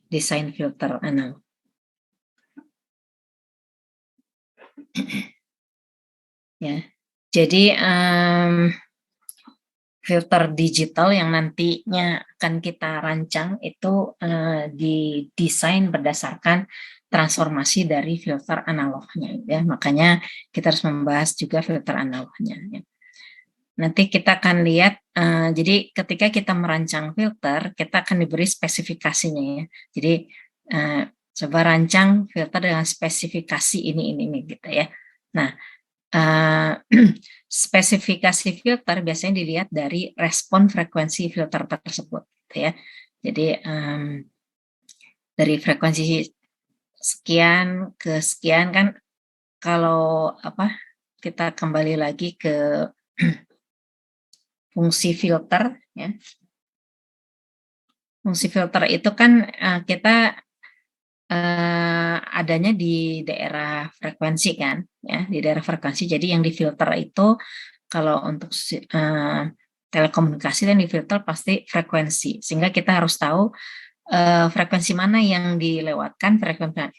desain filter analog. Ya, jadi filter digital yang nantinya akan kita rancang itu didesain berdasarkan transformasi dari filter analognya, ya. Makanya kita harus membahas juga filter analognya. Ya. Nanti kita akan lihat, jadi ketika kita merancang filter, kita akan diberi spesifikasinya, ya. Jadi coba rancang filter dengan spesifikasi ini gitu, ya. Nah, spesifikasi filter biasanya dilihat dari respon frekuensi filter tersebut, gitu ya. Jadi dari frekuensi sekian ke sekian kan, kalau kita kembali lagi ke fungsi filter, ya. Fungsi filter itu kan kita adanya di daerah frekuensi kan, ya, di daerah frekuensi. Jadi yang difilter itu kalau untuk telekomunikasi dan difilter pasti frekuensi, sehingga kita harus tahu frekuensi mana yang dilewatkan,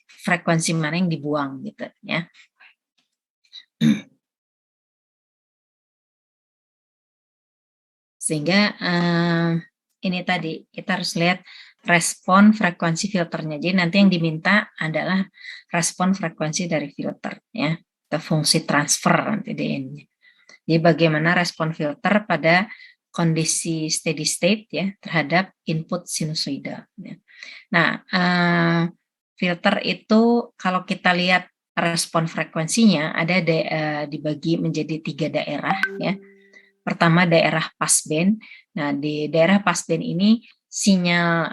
frekuensi mana yang dibuang, gitu, ya. Sehingga ini tadi kita harus lihat respon frekuensi filternya. Jadi nanti yang diminta adalah respon frekuensi dari filter, ya, atau fungsi transfer nanti di ini. Jadi bagaimana respon filter pada kondisi steady state, ya, terhadap input sinusoidal. Ya. Nah, filter itu kalau kita lihat respon frekuensinya ada dibagi menjadi 3 daerah, ya. Pertama daerah passband. Nah, di daerah passband ini sinyal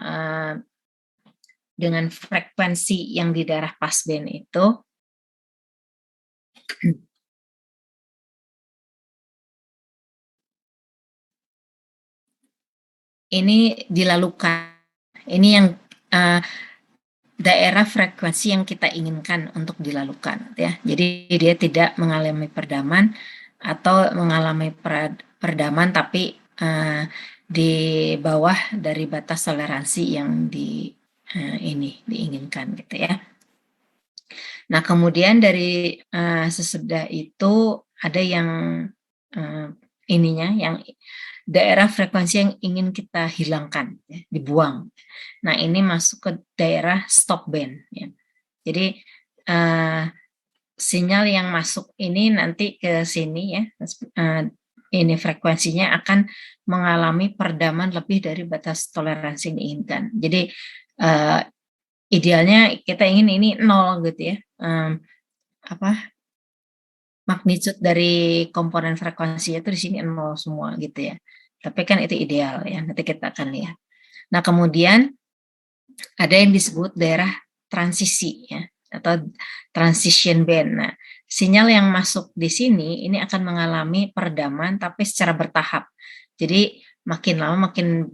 dengan frekuensi yang di daerah passband itu ini dilalukan. Ini yang daerah frekuensi yang kita inginkan untuk dilalukan, ya. Jadi dia tidak mengalami peredaman atau mengalami peredaman tapi di bawah dari batas toleransi yang diinginkan, gitu ya. Nah, kemudian dari sesudah itu ada yang yang daerah frekuensi yang ingin kita hilangkan, ya, dibuang. Nah, ini masuk ke daerah stop band, ya. Jadi sinyal yang masuk ini nanti ke sini, ya, ini frekuensinya akan mengalami peredaman lebih dari batas toleransi yang diinginkan. Jadi idealnya kita ingin ini 0, gitu ya. Magnitude dari komponen frekuensi itu di sini 0 semua, gitu ya. Tapi kan itu ideal, ya. Nanti kita akan lihat. Nah, kemudian ada yang disebut daerah transisi, ya, atau transition band. Nah, sinyal yang masuk di sini ini akan mengalami peredaman tapi secara bertahap. Jadi makin lama makin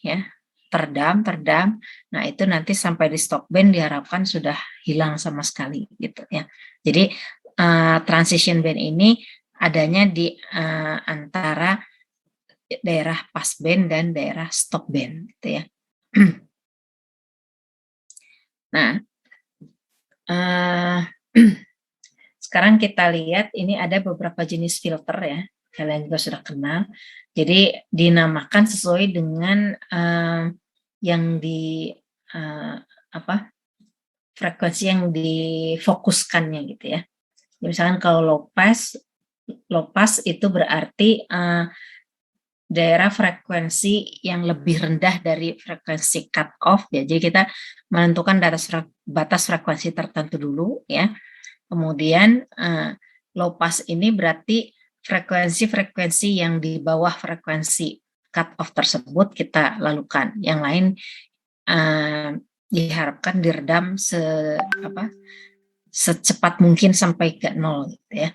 ya, teredam. Nah, itu nanti sampai di stop band diharapkan sudah hilang sama sekali, gitu ya. Jadi transition band ini adanya di antara daerah passband dan daerah stop band, gitu ya. Nah, sekarang kita lihat ini ada beberapa jenis filter, ya, kalian juga sudah kenal. Jadi dinamakan sesuai dengan yang di frekuensi yang difokuskannya, gitu ya. Misalkan kalau low pass itu berarti daerah frekuensi yang lebih rendah dari frekuensi cut off, ya. Jadi kita menentukan batas frekuensi tertentu dulu, ya. Kemudian low pass ini berarti frekuensi yang di bawah frekuensi cut off tersebut kita lalukan. Yang lain diharapkan diredam secepat mungkin sampai ke 0, gitu ya.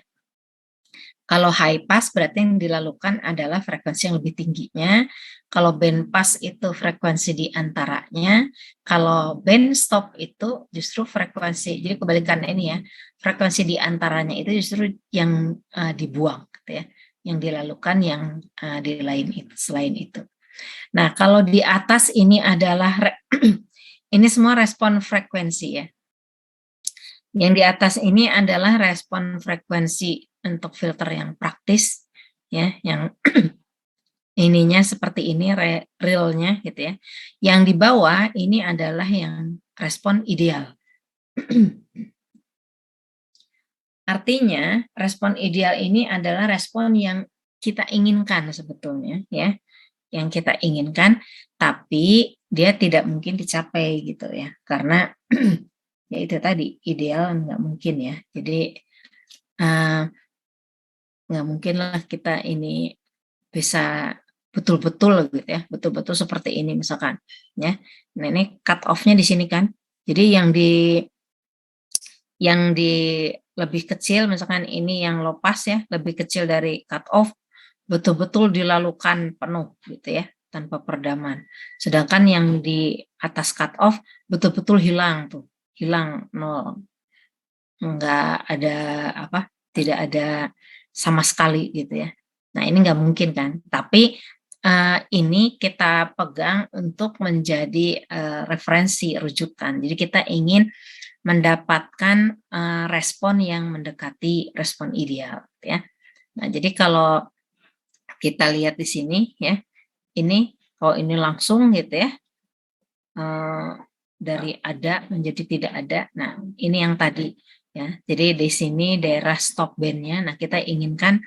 Kalau high pass berarti yang dilakukan adalah frekuensi yang lebih tingginya. Kalau band pass itu frekuensi di antaranya. Kalau band stop itu justru frekuensi, jadi kebalikan ini, ya. Frekuensi di antaranya itu justru yang dibuang, gitu ya. Yang dilakukan yang di lain itu, selain itu. Nah, kalau di atas ini adalah ini semua respon frekuensi ya. Yang di atas ini adalah respon frekuensi untuk filter yang praktis, ya, yang ininya seperti ini realnya gitu ya. Yang di bawah ini adalah yang respon ideal. Artinya respon ideal ini adalah respon yang kita inginkan sebetulnya ya, yang kita inginkan, tapi dia tidak mungkin dicapai gitu ya, karena ya itu tadi ideal nggak mungkin ya. Jadi nggak mungkin lah kita ini bisa betul-betul gitu ya, betul-betul seperti ini misalkan ya. Nah ini cut off-nya di sini kan. Jadi yang di lebih kecil misalkan ini yang low pass ya, lebih kecil dari cut off, betul-betul dilalukan penuh gitu ya, tanpa peredaman. Sedangkan yang di atas cut off betul-betul hilang tuh, hilang nol, enggak ada apa, tidak ada sama sekali gitu ya. Nah ini nggak mungkin kan, tapi ini kita pegang untuk menjadi referensi rujukan. Jadi kita ingin mendapatkan respon yang mendekati respon ideal ya. Nah jadi kalau kita lihat di sini ya, ini kalau ini langsung gitu ya, dari ada menjadi tidak ada. Nah ini yang tadi ya. Jadi di sini daerah stop bandnya. Nah kita inginkan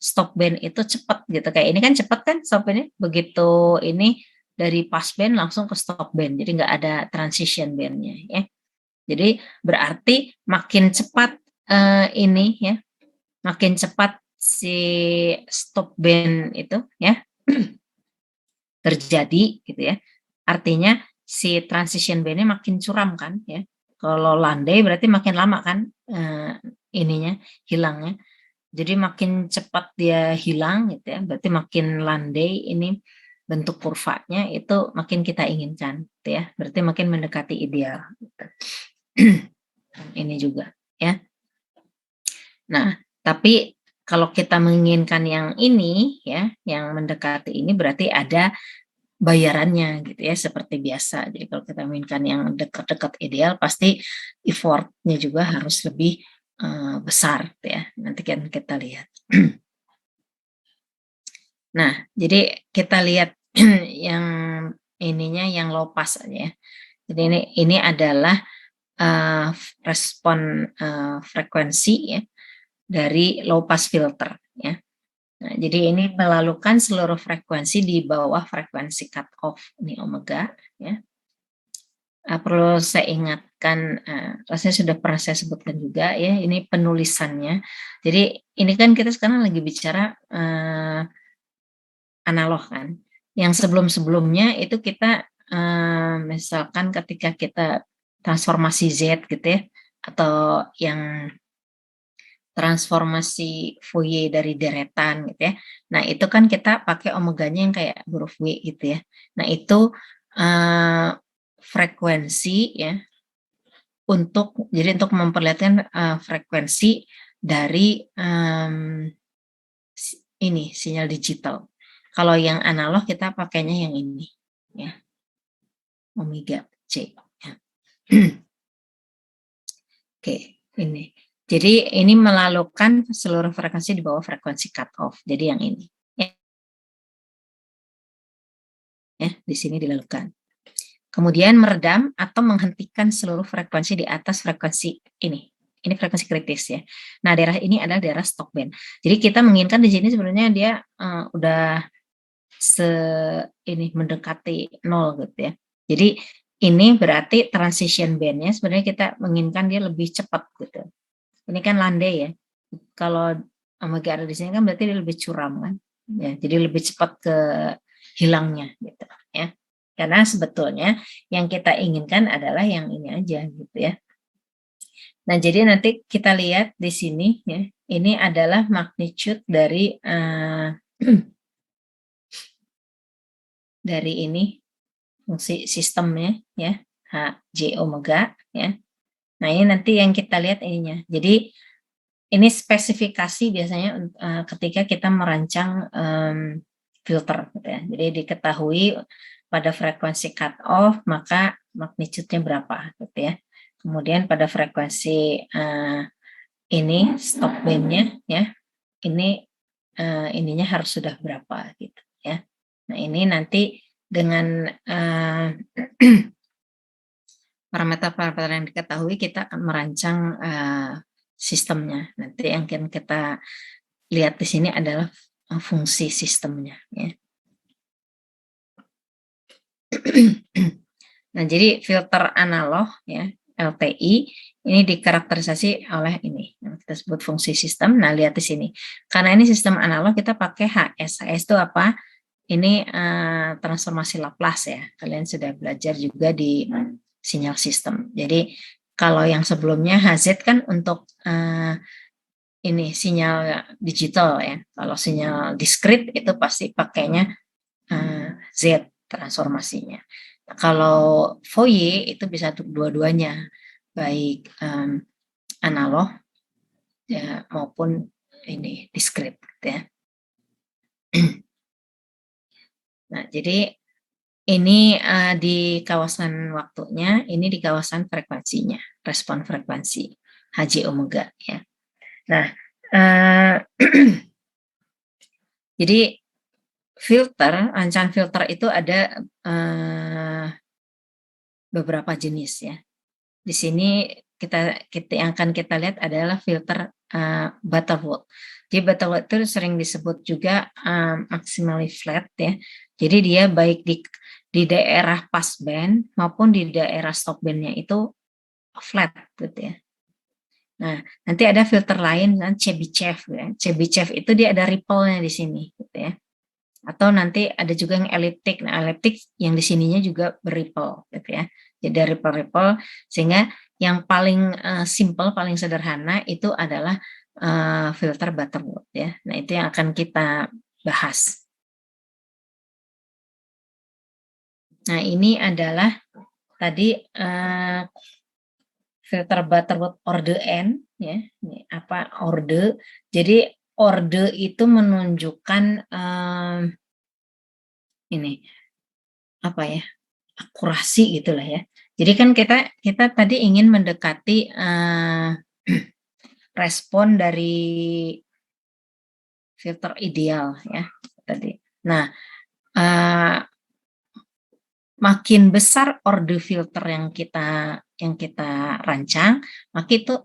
stop band itu cepat gitu. Kayak ini kan cepat kan stop bandnya. Begitu ini dari pass band langsung ke stop band. Jadi nggak ada transition bandnya ya. Jadi berarti makin cepat ini ya, makin cepat si stop band itu ya terjadi gitu ya. Artinya si transition bandnya makin curam kan ya. Kalau landai berarti makin lama kan ininya hilangnya. Jadi makin cepat dia hilang gitu ya. Berarti makin landai ini bentuk kurvanya itu makin kita inginkan gitu ya. Berarti makin mendekati ideal. Gitu. Ini juga ya. Nah, tapi kalau kita menginginkan yang ini ya, yang mendekati ini berarti ada bayarannya gitu ya, seperti biasa. Jadi kalau kita menginginkan yang dekat-dekat ideal pasti effortnya juga harus lebih besar gitu ya. Nanti kan kita lihat. Nah, jadi kita lihat yang ininya yang low pass aja ya. Jadi ini adalah respon frekuensi ya dari low pass filter ya. Nah, jadi ini melalukan seluruh frekuensi di bawah frekuensi cut off ini omega ya. Perlu saya ingatkan, rasanya sudah pernah saya sebutkan juga ya, ini penulisannya. Jadi ini kan kita sekarang lagi bicara analog kan. Yang sebelum-sebelumnya itu kita misalkan ketika kita transformasi Z gitu ya, atau yang transformasi Fourier dari deretan gitu ya. Nah itu kan kita pakai omeganya yang kayak huruf W gitu ya. Nah itu frekuensi ya, untuk memperlihatkan frekuensi dari ini sinyal digital. Kalau yang analog kita pakainya yang ini ya, omega C. Ya. Oke, ini. Jadi ini melalukan seluruh frekuensi di bawah frekuensi cut off. Jadi yang ini. Ya, di sini dilalukan. Kemudian meredam atau menghentikan seluruh frekuensi di atas frekuensi ini. Ini frekuensi kritis ya. Nah, daerah ini adalah daerah stop band. Jadi kita menginginkan di sini sebenarnya dia udah ini mendekati 0 gitu ya. Jadi ini berarti transition bandnya sebenarnya kita menginginkan dia lebih cepat gitu. Ini kan landai ya. Kalau omega ada di sini kan berarti dia lebih curam kan. Ya, jadi lebih cepat ke hilangnya gitu ya. Karena sebetulnya yang kita inginkan adalah yang ini aja gitu ya. Nah, jadi nanti kita lihat di sini ya. Ini adalah magnitude dari dari ini fungsi sistemnya ya, J omega ya. Nah, ini nanti yang kita lihat ininya. Jadi ini spesifikasi biasanya ketika kita merancang filter gitu ya. Jadi diketahui pada frekuensi cut off maka magnitude-nya berapa gitu ya. Kemudian pada frekuensi ini stop band-nya ya, ini ininya harus sudah berapa gitu ya. Nah, ini nanti dengan parameter-parameter yang diketahui kita akan merancang sistemnya. Nanti yang akan kita lihat di sini adalah fungsi sistemnya ya. Nah, jadi filter analog ya, LTI ini dikarakterisasi oleh ini yang kita sebut fungsi sistem. Nah, lihat di sini. Karena ini sistem analog kita pakai HS. HS itu apa? Ini transformasi Laplace ya. Kalian sudah belajar juga di sinyal sistem. Jadi kalau yang sebelumnya HZ kan untuk ini sinyal digital ya. Kalau sinyal diskrit itu pasti pakainya Z transformasinya. Nah, kalau Fourier itu bisa untuk dua-duanya, baik analog ya, maupun ini diskrit gitu ya. Nah, jadi ini di kawasan waktunya, ini di kawasan frekuensinya, respon frekuensi Hj omega ya. Nah, jadi rangkaian filter itu ada beberapa jenis ya. Di sini kita yang akan kita lihat adalah filter Butterworth. Jadi Butterworth itu sering disebut juga maximally flat ya. Jadi dia baik di daerah passband maupun di daerah stopbandnya itu flat gitu ya. Nah, nanti ada filter lain kan Chebyshev ya. Chebyshev itu dia ada ripple-nya di sini gitu ya. Atau nanti ada juga yang eliptik. Nah, eliptik yang di sininya juga berripple gitu ya. Jadi dari ripple sehingga yang paling simple, paling sederhana itu adalah filter Butterworth ya. Nah, itu yang akan kita bahas. Nah, ini adalah tadi filter Butterworth order N ya. Ini apa order? Jadi order itu menunjukkan ini apa ya? Akurasi gitulah ya. Jadi kan kita tadi ingin mendekati respon dari filter ideal ya tadi. Nah, makin besar order filter yang kita rancang,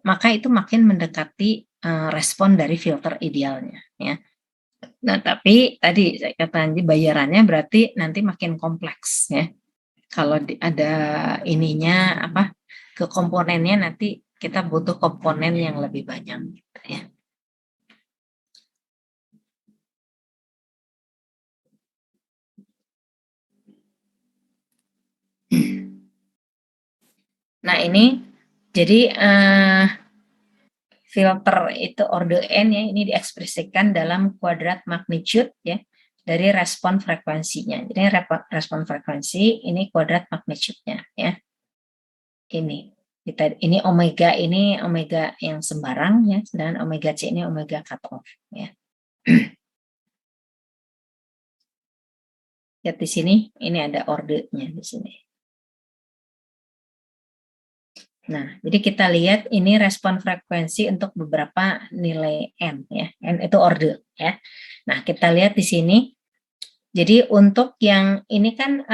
maka itu makin mendekati respon dari filter idealnya ya. Nah, tapi tadi saya katakan bayarannya berarti nanti makin kompleks ya. Kalau ada ininya apa ke komponennya nanti kita butuh komponen yang lebih banyak gitu ya. Nah, ini jadi filter itu order N ya, ini diekspresikan dalam kuadrat magnitude ya dari respon frekuensinya. Jadi respon frekuensi ini kuadrat magnitude-nya ya. Ini omega yang sembarang ya, dan omega C ini omega cutoff ya. Lihat di sini, ini ada ordernya di sini. Nah, jadi kita lihat ini respon frekuensi untuk beberapa nilai N ya. N itu order ya. Nah, kita lihat di sini. Jadi untuk yang ini kan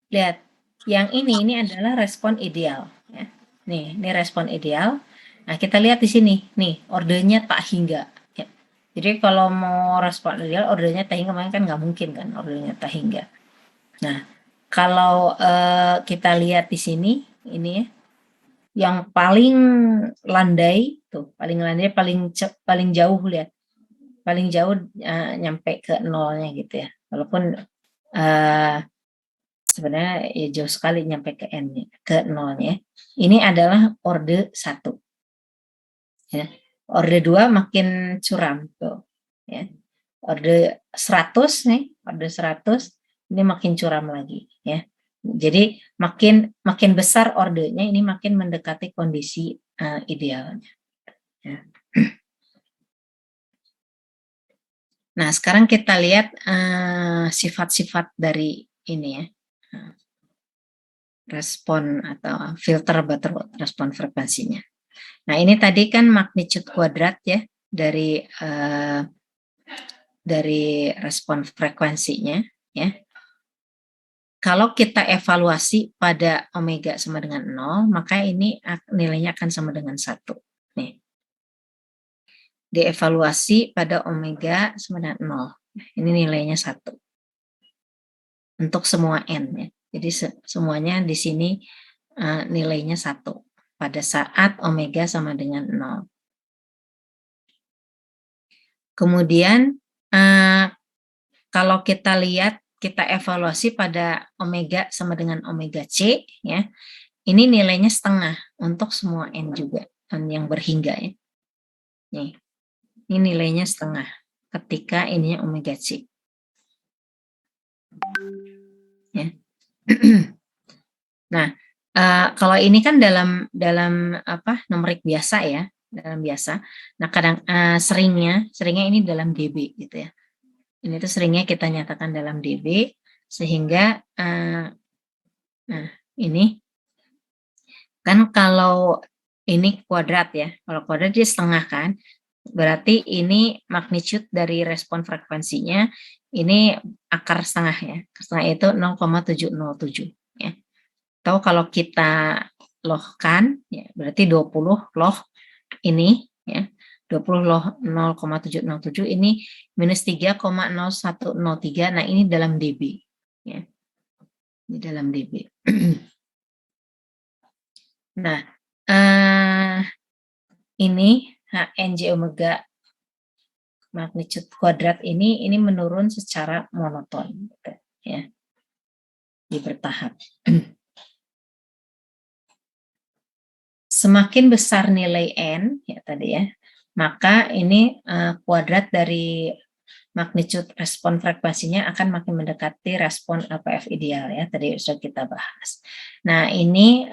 lihat yang ini adalah respon ideal ya. Nih, ini respon ideal. Nah, kita lihat di sini. Nih, ordernya tak hingga ya. Jadi kalau mau respon ideal ordernya tak hingga kan nggak mungkin kan ordernya tak hingga. Nah, kalau kita lihat di sini ini ya, yang paling landai tuh, paling jauh lihat, paling jauh nyampe ke nolnya gitu ya. Walaupun sebenarnya ya jauh sekali nyampe ke n ke nolnya. Ini adalah orde 1. Ya. Orde 2 makin curam tuh. Ya. Orde 100 nih, orde 100 ini makin curam lagi ya. Jadi makin besar ordenya ini makin mendekati kondisi idealnya. Ya. Nah, sekarang kita lihat sifat-sifat dari ini ya, respon atau filter butterworth respon frekuensinya. Nah, ini tadi kan magnitude kuadrat ya dari respon frekuensinya ya. Kalau kita evaluasi pada omega sama dengan 0, maka ini nilainya akan sama dengan 1. Nih. Dievaluasi pada omega sama dengan 0. Ini nilainya 1. Untuk semua n ya. Jadi semuanya di sini nilainya 1 pada saat omega sama dengan 0. Kemudian kalau kita lihat, kita evaluasi pada omega sama dengan omega C ya. Ini nilainya setengah untuk semua n juga, n yang berhingga ya. Nih. Ini nilainya setengah ketika ininya omega C. Ya. Nah, kalau ini kan dalam numerik biasa ya, dalam biasa. Nah, kadang seringnya ini dalam dB gitu ya. Ini tuh seringnya kita nyatakan dalam dB sehingga nah, ini kan kalau ini kuadrat ya. Kalau kuadrat dia setengah kan. Berarti ini magnitude dari respon frekuensinya ini akar setengah ya. Setengah itu 0,707 ya. Atau kalau kita lohkan ya berarti 20 loh ini ya. 20 loh 0,707 ini minus 3,0103. Nah, ini dalam dB ya. Ini dalam dB. Nah, ini HNJ omega magnitude kuadrat ini menurun secara monoton gitu, ya. Di bertahap. Semakin besar nilai n ya tadi ya, maka ini kuadrat dari magnitude respon frekuensinya akan makin mendekati respon LPF ideal ya, tadi sudah kita bahas. Nah, ini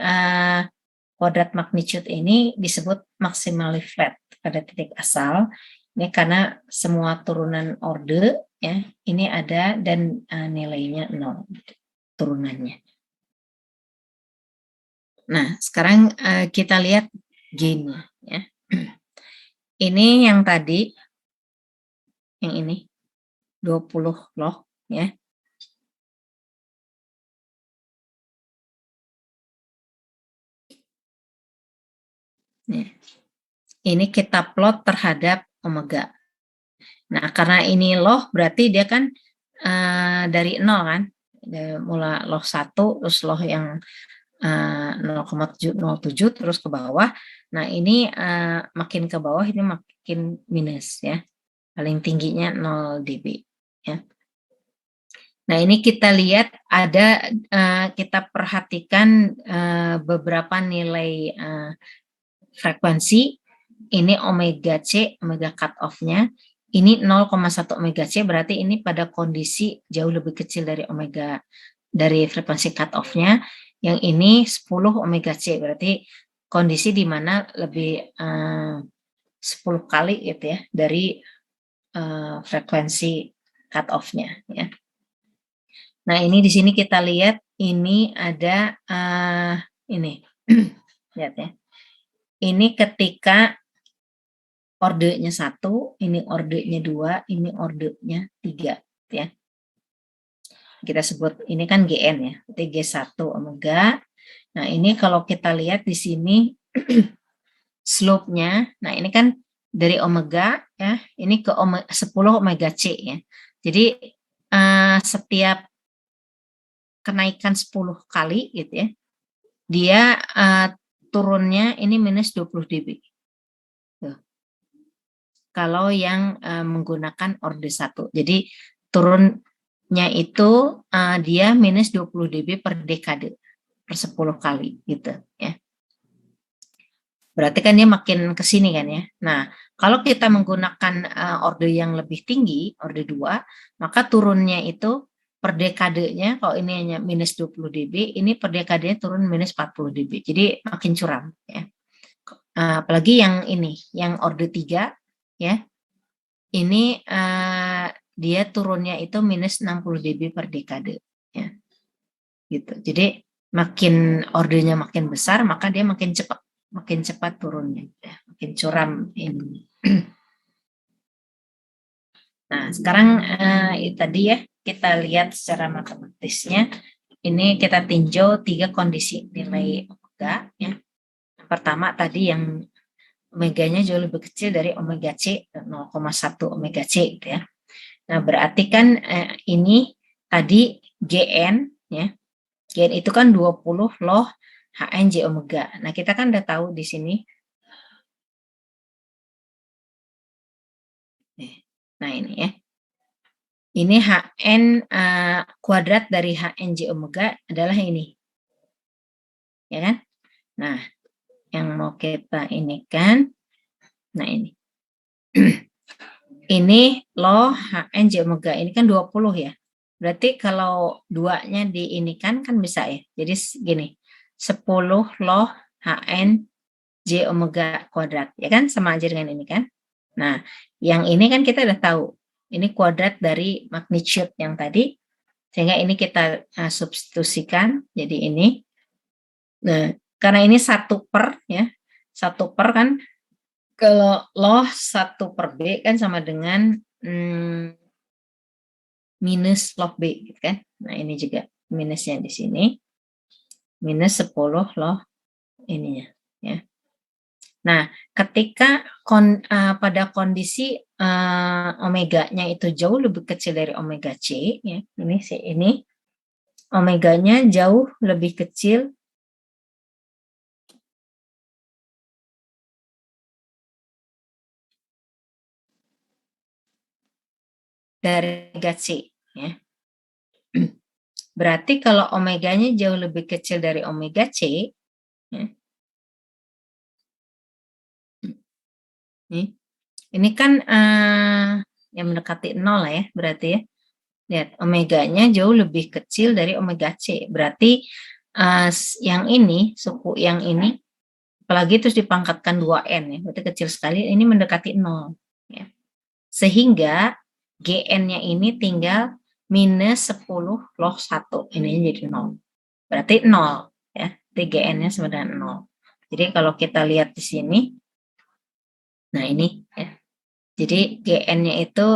kuadrat magnitude ini disebut maximally flat pada titik asal. Ini karena semua turunan orde ya, ini ada dan nilainya 0 turunannya. Nah, sekarang kita lihat gain-nya ya. Ini yang tadi, yang ini 20 loh ya. Ini kita plot terhadap omega. Nah, karena ini loh berarti dia kan dari 0 kan. Mulai loh 1 terus loh yang 0,707 terus ke bawah. Nah, ini makin ke bawah ini makin minus ya. Paling tingginya 0 dB ya. Nah, ini kita lihat ada kita perhatikan beberapa nilai frekuensi. Ini omega C, omega cut off-nya. Ini 0,1 omega C, berarti ini pada kondisi jauh lebih kecil dari omega, dari frekuensi cut off-nya. Yang ini 10 omega C, berarti kondisi di mana lebih 10 kali gitu ya, dari frekuensi cut off-nya ya. Nah, ini di sini kita lihat ini ada ini lihat ya. Ini ketika ordenya 1, ini ordenya 2, ini ordenya 3 ya. Kita sebut ini kan GN ya, G1 omega. Nah, ini kalau kita lihat di sini slope-nya, nah ini kan dari omega ya, ini ke 10 omega C ya. Jadi setiap kenaikan 10 kali gitu ya, dia turunnya ini minus 20 dB. Tuh. Kalau yang menggunakan orde 1. Jadi turunnya itu dia minus 20 dB per dekade, per 10 kali gitu ya. Berarti kan dia makin ke sini kan ya. Nah, kalau kita menggunakan orde yang lebih tinggi, orde 2, maka turunnya itu per dekadenya, kalau ini hanya minus 20 dB, ini per dekadenya turun minus 40 dB. Jadi makin curam ya. Apalagi yang ini, yang orde 3 ya. ini dia turunnya itu minus 60 dB per dekade, ya. Gitu. Jadi makin ordernya makin besar, maka dia makin cepat turunnya, ya. Makin curam ini. Nah, sekarang tadi ya kita lihat secara matematisnya. Ini kita tinjau 3 kondisi nilai omega, ya. Yang pertama tadi yang omeganya jauh lebih kecil dari omega C, 0,1 omega C, gitu ya. Nah, berarti kan ini tadi GN, ya. GN itu kan 20 loh HNJ omega. Nah, kita kan udah tahu di sini. Nah, ini ya. Ini HN kuadrat dari HNJ omega adalah ini. Ya kan? Nah, yang mau kita ini kan, nah ini. Ini loh HNJ omega, ini kan 20 ya. Berarti kalau duanya diinikan kan bisa ya. Jadi gini, 10 loh HNJ omega kuadrat. Ya kan, sama aja dengan ini kan. Nah, yang ini kan kita udah tahu. Ini kuadrat dari magnitude yang tadi. Sehingga ini kita substitusikan jadi ini. Nah, karena ini 1/, ya. 1/, kan kalau loh 1/B kan sama dengan minus log B, gitu kan. Nah, ini juga minusnya di sini. Minus 10 loh ininya, ya. Nah, ketika pada kondisi omeganya itu jauh lebih kecil dari omega C, ya, ini omeganya jauh lebih kecil dari omega C, ya. Berarti kalau omeganya jauh lebih kecil dari omega C, ya, ini kan yang mendekati 0 lah ya, berarti ya. Lihat, omeganya jauh lebih kecil dari omega C. Berarti yang ini, suku yang ini, apalagi terus dipangkatkan 2N ya, berarti kecil sekali, ini mendekati 0. Ya. Sehingga GN-nya ini tinggal minus 10 log 1, ini jadi 0. Berarti 0. Ya. Jadi GN-nya sama dengan 0. Jadi kalau kita lihat di sini, nah ini ya. Jadi GN-nya itu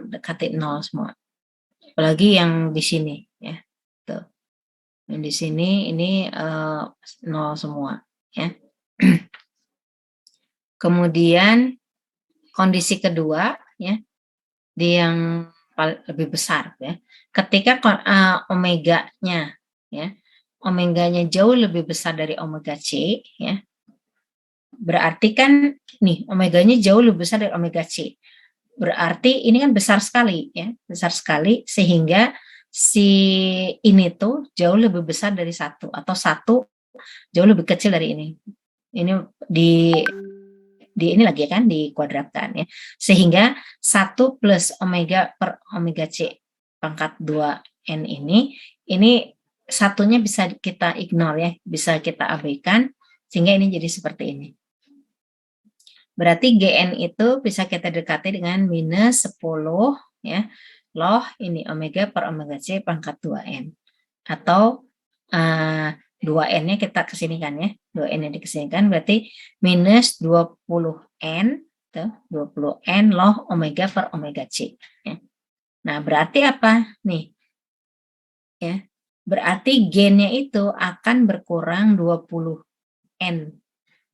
dekati 0 semua. Apalagi yang di sini ya. Tuh. Yang di sini ini 0 semua ya. Kemudian kondisi kedua ya, di yang lebih besar ya. Ketika omeganya ya, omeganya jauh lebih besar dari omega C ya. Berarti kan nih omeganya jauh lebih besar dari omega C. Berarti ini kan besar sekali ya, besar sekali sehingga si ini tuh jauh lebih besar dari 1 atau 1 jauh lebih kecil dari ini. Ini di ini lagi kan dikuadratkan ya. Sehingga 1 plus omega per omega C pangkat 2N ini satunya bisa kita ignore ya, bisa kita abaikan sehingga ini jadi seperti ini. Berarti GN itu bisa kita dekati dengan minus 10 ya, loh ini omega per omega C pangkat 2N. Atau 2N-nya kita kesinikan ya, 2N-nya dikesinikan berarti minus 20N, 20N loh omega per omega C. Ya. Nah, berarti apa nih? Ya, berarti gennya itu akan berkurang 20N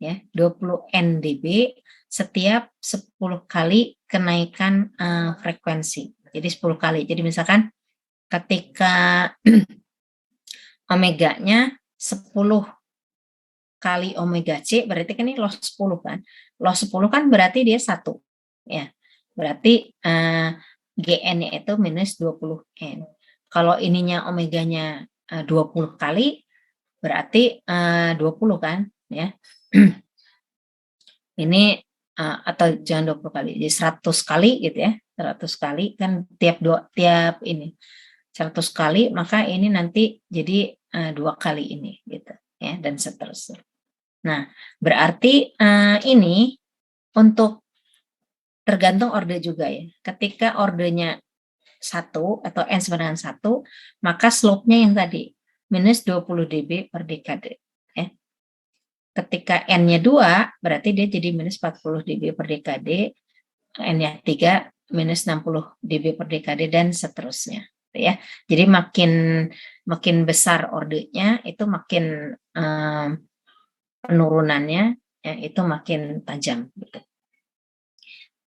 ya, 20 NdB setiap 10 kali kenaikan frekuensi. Jadi 10 kali. Jadi misalkan ketika omeganya 10 kali omega C, berarti kan ini loss 10 kan. Loss 10 kan berarti dia 1. Ya. Berarti GN-nya itu minus 20N. Kalau ininya omeganya 20 kali, berarti 20 kan. Ya. Ini atau jangan 20 kali, jadi 100 kali gitu ya, 100 kali kan tiap 100 kali, maka ini nanti jadi 2 kali ini gitu ya, dan seterusnya. Nah, berarti ini untuk tergantung order juga ya. Ketika ordernya 1 atau N sama dengan 1, maka slope-nya yang tadi, minus 20 dB per dekade. Ya. Ketika N-nya 2, berarti dia jadi minus 40 dB per dekade, N-nya 3, minus 60 dB per dekade, dan seterusnya. Ya. Jadi makin besar ordernya, itu makin penurunannya ya, itu makin tajam. Gitu.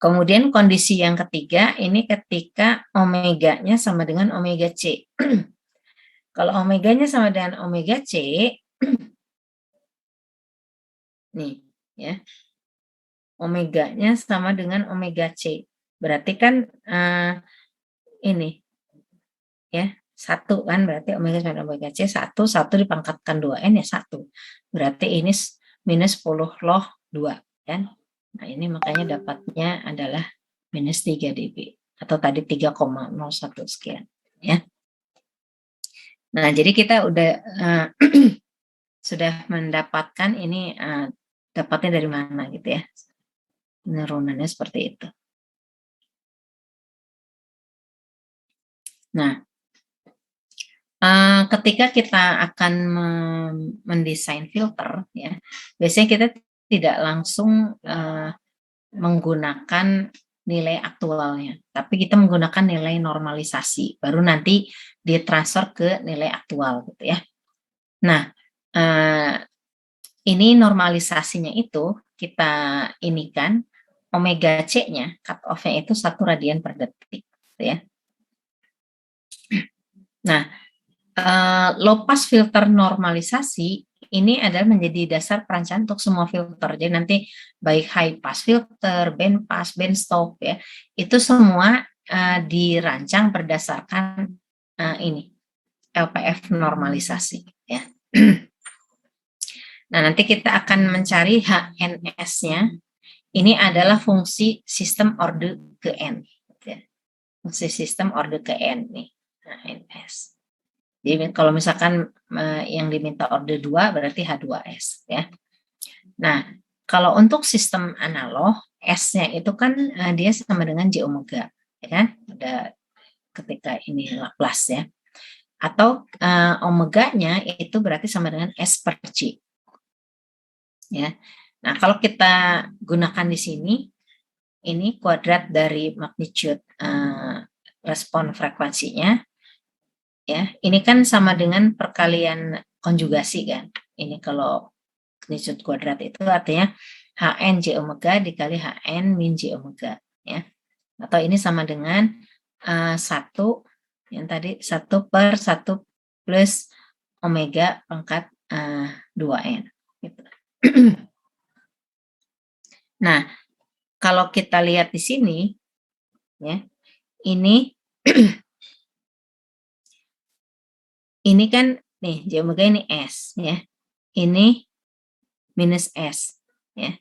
Kemudian kondisi yang ketiga, ini ketika omeganya sama dengan omega C. Kalau omeganya sama dengan omega C, nih ya, omeganya sama dengan omega C. Berarti kan ini ya, 1 kan, berarti omega sama omega C 1 dipangkatkan 2N ya 1. Berarti ini minus 10 log 2 kan. Nah, ini makanya dapatnya adalah minus 3 dB atau tadi 3,01 sekian ya. Nah, jadi kita udah sudah mendapatkan ini dapatnya dari mana gitu ya. Penurunannya seperti itu. Nah, ketika kita akan mendesain filter ya, biasanya kita tidak langsung menggunakan nilai aktualnya, tapi kita menggunakan nilai normalisasi, baru nanti ditransfer ke nilai aktual gitu ya. Nah, ini normalisasinya itu kita inikan omega C-nya, cut off-nya itu 1 radian per detik gitu ya. Nah, low pass filter normalisasi ini adalah menjadi dasar perancangan untuk semua filter. Jadi nanti baik high pass filter, band pass, band stop ya, itu semua dirancang berdasarkan ini LPF normalisasi ya. Nah, nanti kita akan mencari HNS-nya. Ini adalah fungsi sistem order ke N. Ya. Fungsi sistem order ke N nih, HNS. Jadi kalau misalkan yang diminta order 2 berarti H2S ya. Nah, kalau untuk sistem analog, S-nya itu kan dia sama dengan J omega, ya kan? Ada ketika ini Laplace ya. Atau omeganya itu berarti sama dengan S per J. Ya. Nah, kalau kita gunakan di sini, ini kuadrat dari magnitude respon frekuensinya. Ya, ini kan sama dengan perkalian konjugasi kan. Ini kalau magnitude kuadrat itu artinya Hn J omega dikali Hn min J omega ya. Atau ini sama dengan 1 yang tadi 1 per 1 plus omega pangkat 2N gitu. Nah, kalau kita lihat di sini ya, ini ini kan nih J omega ini S ya. Ini minus S ya.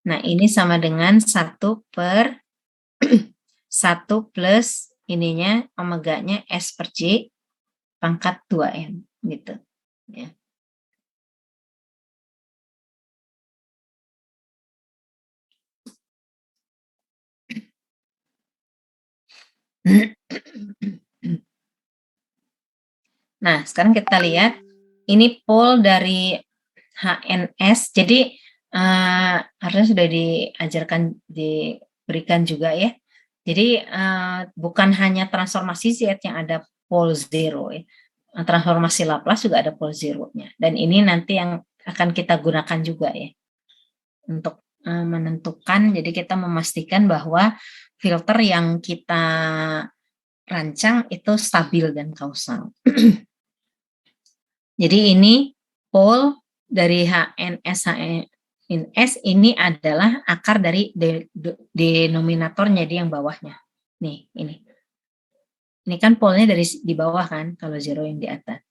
Nah, ini sama dengan 1 per 1 plus ininya omeganya S per J pangkat 2N gitu ya. Nah, sekarang kita lihat ini pol dari HNS. Jadi harusnya sudah diajarkan, diberikan juga ya. Jadi bukan hanya transformasi Z yang ada pol zero ya. Transformasi Laplace juga ada pol zero-nya. Dan ini nanti yang akan kita gunakan juga ya untuk menentukan. Jadi kita memastikan bahwa filter yang kita rancang itu stabil dan kausal. Jadi ini pol dari HNS ini adalah akar dari denominatornya, jadi yang bawahnya. Nih, ini. Ini kan polnya dari di bawah kan, kalau zero yang di atas.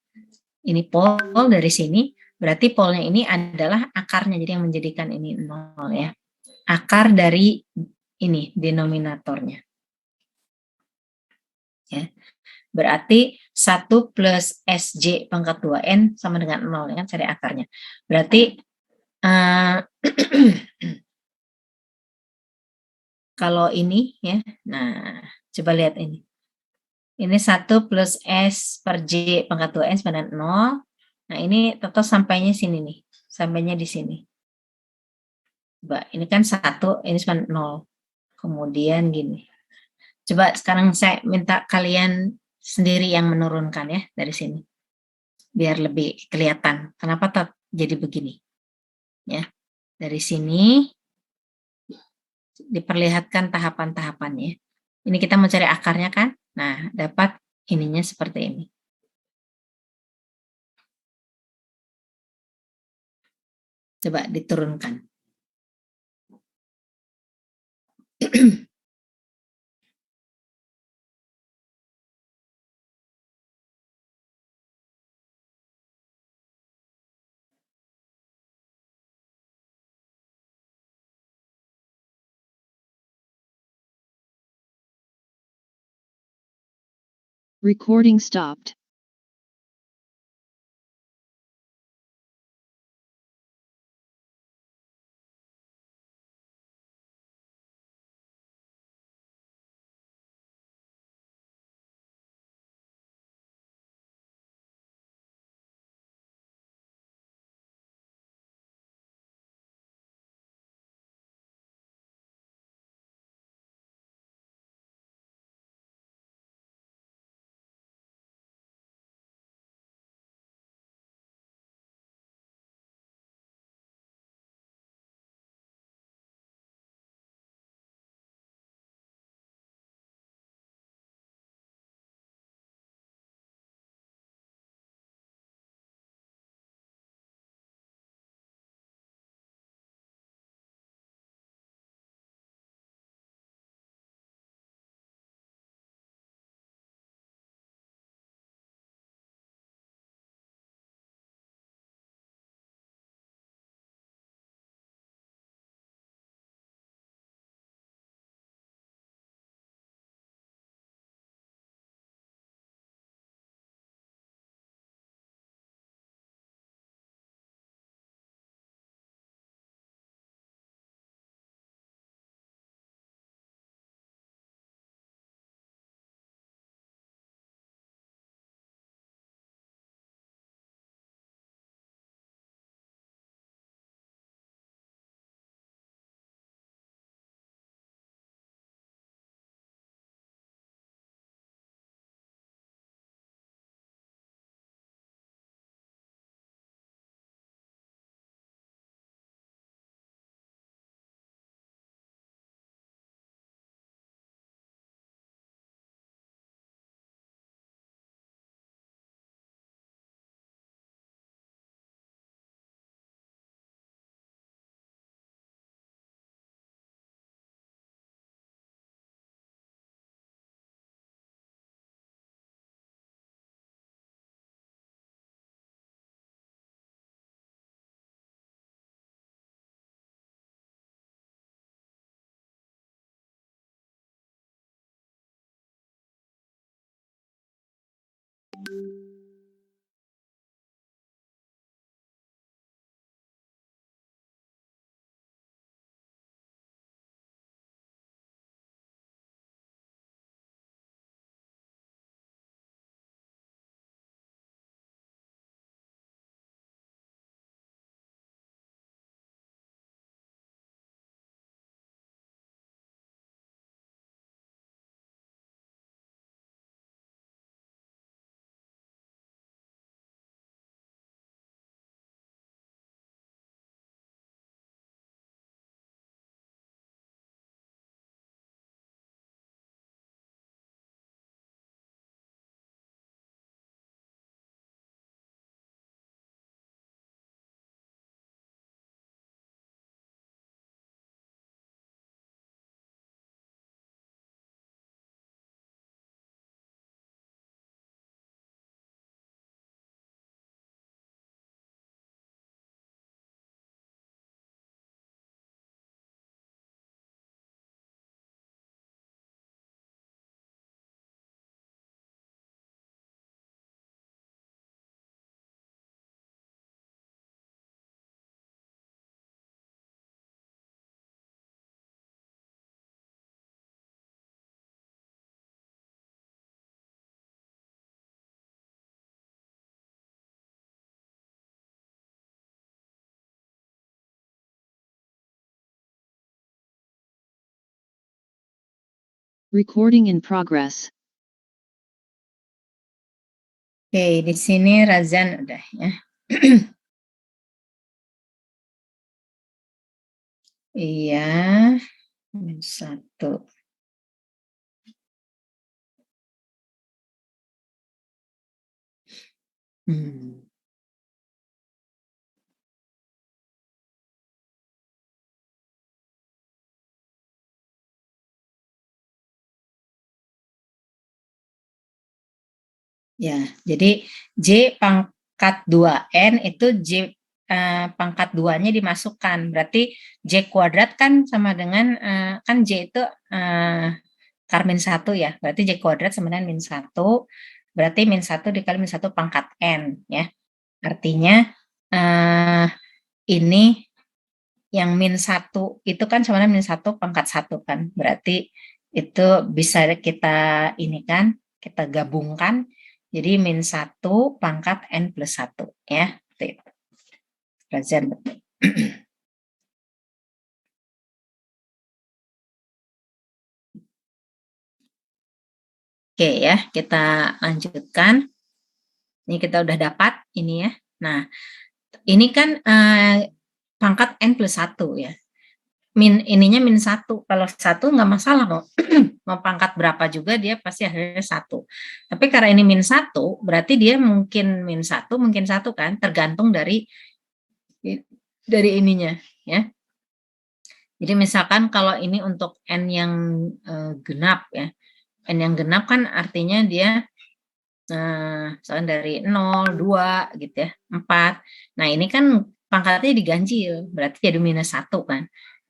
Ini pol dari sini, berarti polnya ini adalah akarnya, jadi yang menjadikan ini 0 ya. Akar dari ini, denominatornya. Ya. Berarti 1 plus SJ pangkat 2N sama dengan 0, kan cari akarnya. Berarti Kalau ini ya, nah coba lihat ini. Ini 1 plus S per J pangkat 2N sama dengan 0. Nah ini tetap sampainya sini nih, sampainya di sini. Coba, ini kan 1, ini sama 0. Kemudian gini. Coba sekarang saya minta kalian sendiri yang menurunkan ya dari sini. Biar lebih kelihatan. Kenapa jadi begini? Ya, dari sini diperlihatkan tahapan-tahapannya. Ini kita mencari akarnya kan? Nah, dapat ininya seperti ini. Coba diturunkan. Recording stopped. Recording in progress. Oke, di sini Razan udah ya. Iya, -1. Hmm. Ya, jadi J pangkat 2N itu J pangkat 2-nya dimasukkan. Berarti J kuadrat kan sama dengan, kan J itu min 1 ya. Berarti J kuadrat sama dengan min 1. Berarti min 1 dikali min 1 pangkat N ya. Artinya ini yang min 1 itu kan sama dengan min 1 pangkat 1 kan. Berarti itu bisa kita ini kan, kita gabungkan jadi min 1 pangkat N plus 1 ya. Razan. Oke ya, kita lanjutkan. Ini kita udah dapat ini ya. Nah, ini kan pangkat N plus 1 ya. Ininya min 1. Kalau 1 nggak masalah mau mau pangkat berapa juga dia pasti hasilnya 1. Tapi karena ini min 1, berarti dia mungkin min 1, mungkin 1 kan, tergantung dari ininya ya. Jadi misalkan kalau ini untuk N yang genap ya. N yang genap kan artinya dia misalkan dari 0, 2 gitu ya, 4. Nah, ini kan pangkatnya diganjil, berarti jadi minus 1 kan.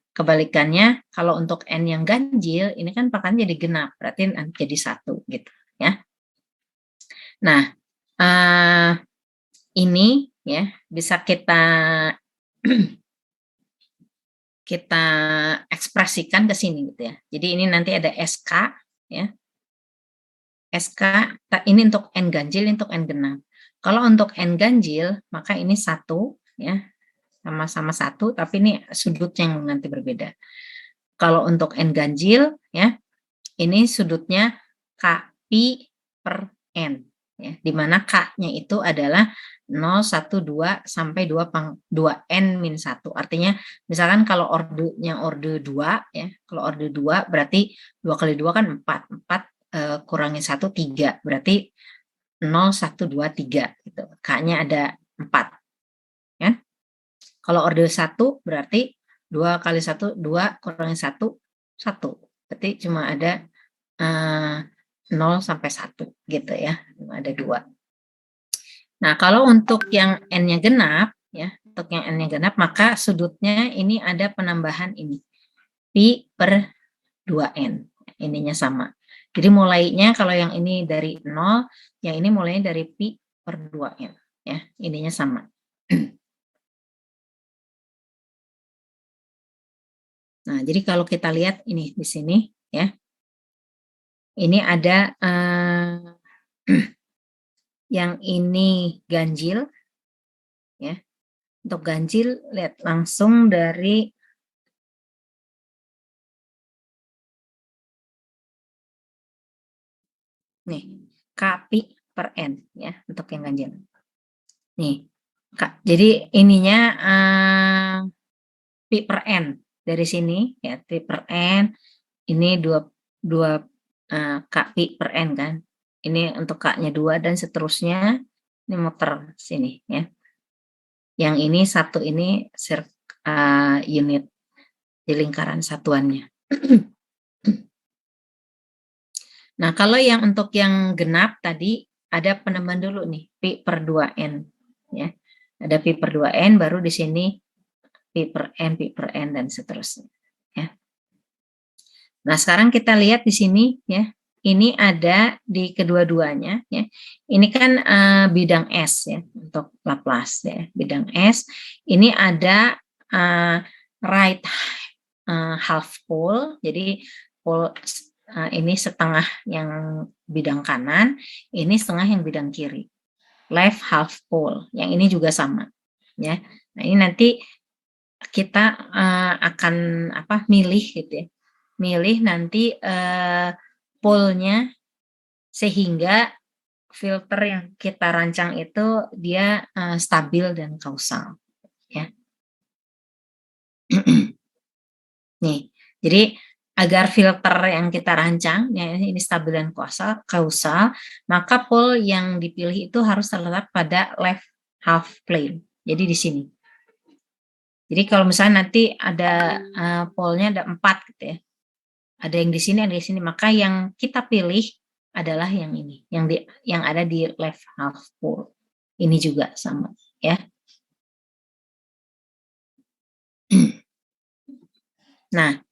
Kebalikannya, kalau untuk N yang ganjil, ini kan pangkatnya jadi genap, berarti jadi 1 gitu ya. Nah, ini ya bisa kita kita ekspresikan ke sini gitu ya. Jadi ini nanti ada SK ya. SK ini untuk N ganjil, ini untuk N genap. Kalau untuk N ganjil, maka ini 1 ya, sama-sama 1, tapi ini sudutnya yang nanti berbeda. Kalau untuk N ganjil ya, ini sudutnya KP per N ya, di mana K-nya itu adalah 0, 1, 2 sampai 2N min 1. Artinya misalkan kalau ordenya orde 2 ya, kalau orde 2 berarti 2 kali 2 kan 4. 4 kurangi 1 3, berarti 0, 1, 2, 3 gitu. K-nya ada 4 ya. Kalau orde 1 berarti 2 kali 1 2 kurangi 1 1. Berarti cuma ada 0 sampai 1 gitu ya. Ada 2. Nah, kalau untuk yang N-nya genap ya, untuk yang N-nya genap maka sudutnya ini ada penambahan ini. Pi per 2N. Ininya sama. Jadi mulainya kalau yang ini dari 0, yang ini mulainya dari pi per 2N ya. Ininya sama. Nah, jadi kalau kita lihat ini di sini ya. Ini ada yang ini ganjil ya. Untuk ganjil lihat langsung dari nih KP per N ya untuk yang ganjil. Nih, Kak. Jadi ininya P per N dari sini ya, P per N ini 2 KP per N kan. Ini untuk K-nya 2 dan seterusnya ini muter sini ya. Yang ini 1 ini unit di lingkaran satuannya. Nah, kalau yang untuk yang genap tadi ada penambahan dulu nih, Pi per 2N. Ya. Ada Pi per 2N, baru di sini Pi per N, dan seterusnya. Ya. Nah, sekarang kita lihat di sini ya, ini ada di kedua-duanya. Ya. Ini kan bidang S ya, untuk Laplace ya, bidang S. Ini ada right half pole, jadi pole ini setengah yang bidang kanan, ini setengah yang bidang kiri. Left half pole, yang ini juga sama. Ya, nah ini nanti kita akan milih gitu ya, milih nanti pole-nya sehingga filter yang kita rancang itu dia stabil dan kausal, ya. Nih, jadi agar filter yang kita rancang, ya ini stabil dan kausal, maka pole yang dipilih itu harus terletak pada left half plane. Jadi di sini. Jadi kalau misalnya nanti ada pole-nya ada 4 gitu ya. Ada yang di sini, ada di sini, maka yang kita pilih adalah yang ini, yang ada di left half pole. Ini juga sama, ya. Nah,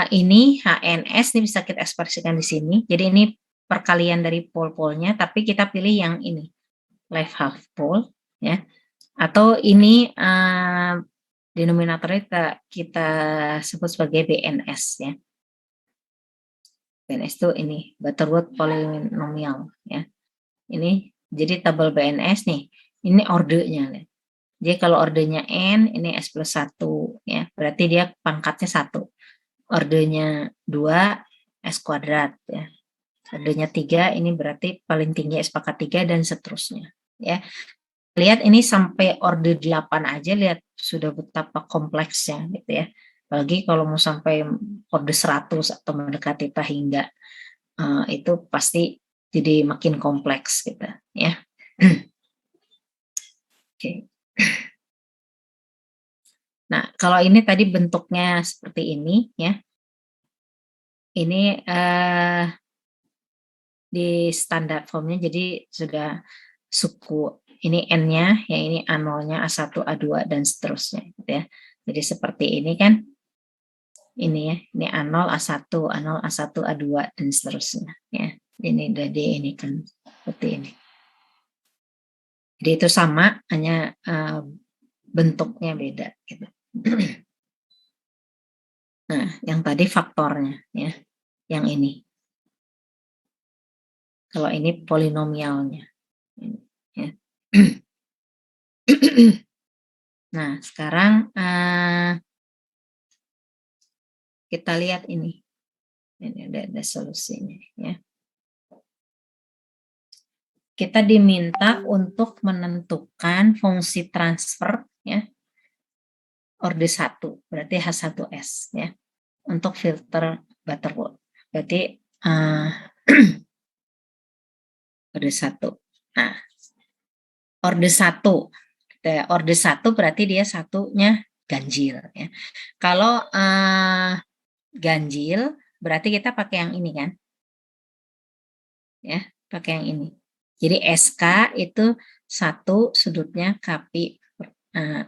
ini HNS ini bisa kita ekspresikan di sini. Jadi ini perkalian dari pole-polenya, tapi kita pilih yang ini, left half pole, ya. Atau ini denominatornya kita sebut sebagai BNS, ya. BNS itu ini Butterworth polynomial, ya. Ini jadi tabel BNS nih. Ini ordenya. Jadi kalau ordenya N, ini S plus 1, ya. Berarti dia pangkatnya 1. Ordenya 2, S kuadrat, ya. Ordenya 3, ini berarti paling tinggi S pangkat 3 dan seterusnya, ya. Lihat ini sampai orde 8 aja, lihat sudah betapa kompleksnya gitu ya. Apalagi kalau mau sampai orde 100 atau mendekati hingga itu pasti jadi makin kompleks gitu ya. Oke. Nah, kalau ini tadi bentuknya seperti ini ya. Ini di standar formnya, jadi sudah suku ini N-nya, ya ini A0-nya, A1, A2 dan seterusnya gitu ya. Jadi seperti ini kan. Ini ya, ini A0, A1, A0, A1, A2 dan seterusnya ya. Ini udah ini kan seperti ini. Jadi itu sama, hanya bentuknya beda gitu. Nah, yang tadi faktornya ya, yang ini. Kalau ini polinomialnya. Ya. Nah, sekarang kita lihat ini. Ini ada solusinya ya. Kita diminta untuk menentukan fungsi transfer ya. Orde 1, berarti H1S ya. Untuk filter Butterworth. Berarti orde 1. Nah, orde 1. Orde 1 berarti dia satunya ganjil ya. Kalau ganjil berarti kita pakai yang ini kan. Ya, pakai yang ini. Jadi SK itu 1 sudutnya KP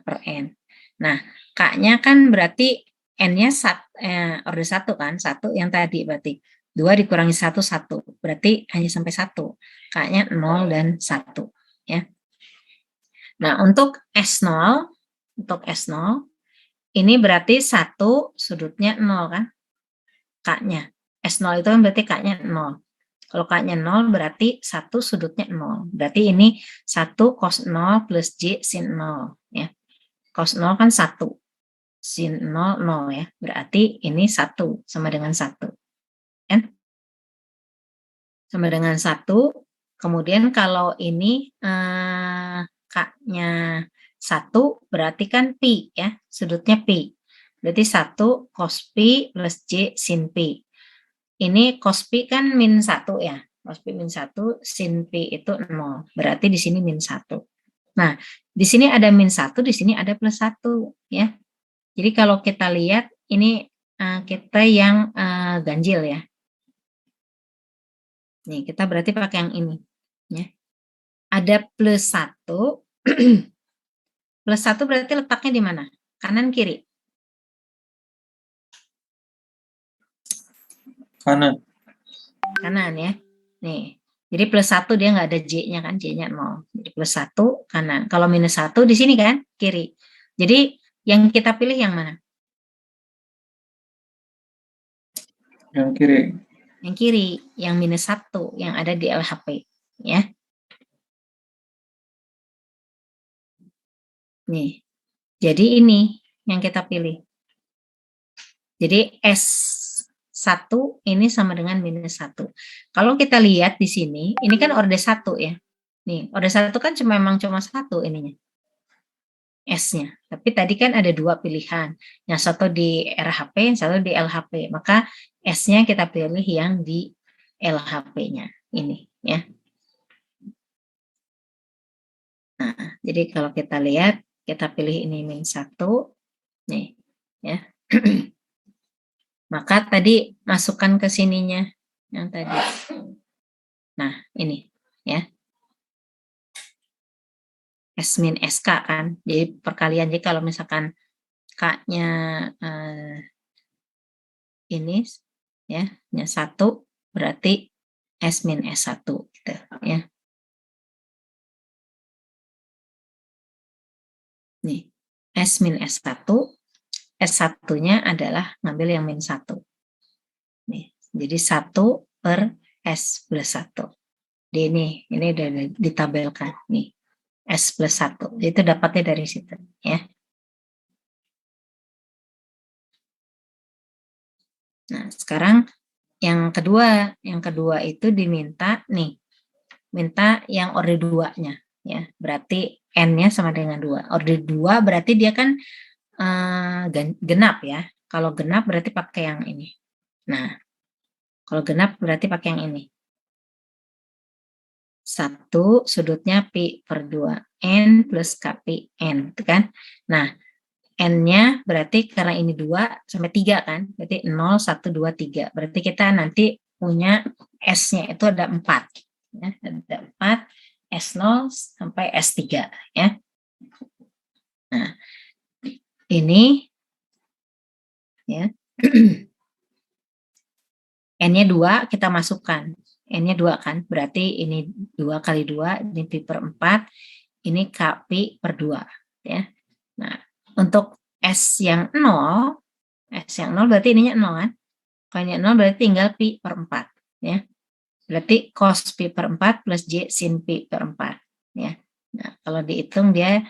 per N. Nah, K-nya kan berarti N-nya orde 1 kan, 1 yang tadi berarti 2 dikurangi 1, 1. Berarti hanya sampai 1. K-nya 0 dan 1. Ya. Nah, untuk S0, ini berarti 1 sudutnya 0 kan, K-nya. S0 itu kan berarti K-nya 0. Kalau K-nya 0 berarti 1 sudutnya 0. Berarti ini 1 cos 0 plus J sin 0. Ya. Cos 0 kan 1. Sin 0, 0 ya. Berarti ini 1 sama dengan 1. Kan? Sama dengan 1. Kemudian kalau ini K-nya 1 berarti kan Pi ya. Sudutnya Pi. Berarti 1 cos Pi plus J sin Pi. Ini cos Pi kan min 1 ya. Cos Pi min 1, sin Pi itu 0. Berarti di sini min 1. Nah, di sini ada min 1, di sini ada plus 1 ya. Jadi kalau kita lihat ini kita yang ganjil ya. Nih, kita berarti pakai yang ini ya. Ada plus 1. Plus 1 berarti letaknya di mana? Kanan kiri? Kanan. Kanan ya. Nih. Jadi plus 1 dia nggak ada J-nya kan, J-nya 0. Jadi plus 1 kanan. Kalau minus 1 di sini kan, kiri. Jadi yang kita pilih yang mana? Yang kiri. Yang kiri, yang minus 1, yang ada di LHP. Ya. Nih. Jadi ini yang kita pilih. Jadi S 1 ini sama dengan minus 1. Kalau kita lihat di sini, ini kan orde 1 ya. Nih, orde 1 kan memang cuma 1 ininya. S-nya. Tapi tadi kan ada 2 pilihan. Yang satu di RHP, yang satu di LHP. Maka S-nya kita pilih yang di LHP-nya. Ini ya. Nah, jadi kalau kita lihat, kita pilih ini min 1. Nih, ya. Maka tadi masukkan ke sininya yang tadi. Nah, ini ya. S min SK kan. Jadi perkalian, jadi kalau misalkan K-nya ini ya, 1 berarti S min S1 gitu ya. Nih, S min S1, S1-nya adalah ngambil yang min 1. Nih, jadi 1 per S plus 1. Di ini udah ditabelkan nih. S plus 1. Itu dapatnya dari situ ya. Nah, sekarang yang kedua itu diminta nih. Minta yang orde 2-nya ya. Berarti N-nya sama dengan 2. Orde 2 berarti dia kan genap ya. Kalau genap berarti pakai yang ini. Nah, kalau genap berarti pakai yang ini. 1 sudutnya pi per 2. N plus KP N. Kan? Nah, N-nya berarti karena ini 2 sampai 3 kan. Berarti 0, 1, 2, 3. Berarti kita nanti punya S-nya itu ada 4. Ya, ada 4. S0 sampai S3 ya. Nah, ini ya. N-nya 2 kita masukkan. N-nya 2 kan, berarti ini 2 kali 2, ini pi per 4, ini KP per 2. Ya. Nah, untuk S yang 0 berarti ininya 0 kan. Kalau ini 0 berarti tinggal pi per 4. Ya. Berarti cos pi per 4 plus J sin pi per 4. Ya. Nah, kalau dihitung dia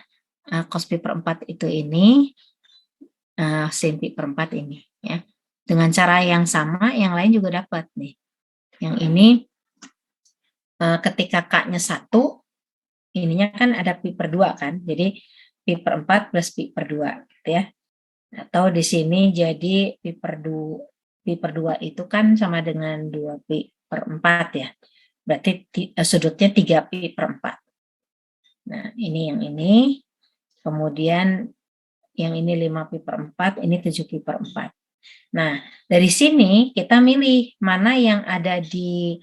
cos pi per 4 itu ini, sin pi per 4 ini. Ya. Dengan cara yang sama, yang lain juga dapat nih. Yang ini ketika K-nya 1, ininya kan ada pi per 2 kan. Jadi pi per 4 plus pi per 2 gitu ya. Atau di sini jadi pi per 2 itu kan sama dengan 2 pi per 4 ya. Berarti sudutnya 3 pi per 4. Nah, ini yang ini. Kemudian yang ini 5 pi per 4, ini 7 pi per 4. Nah, dari sini kita milih mana yang ada di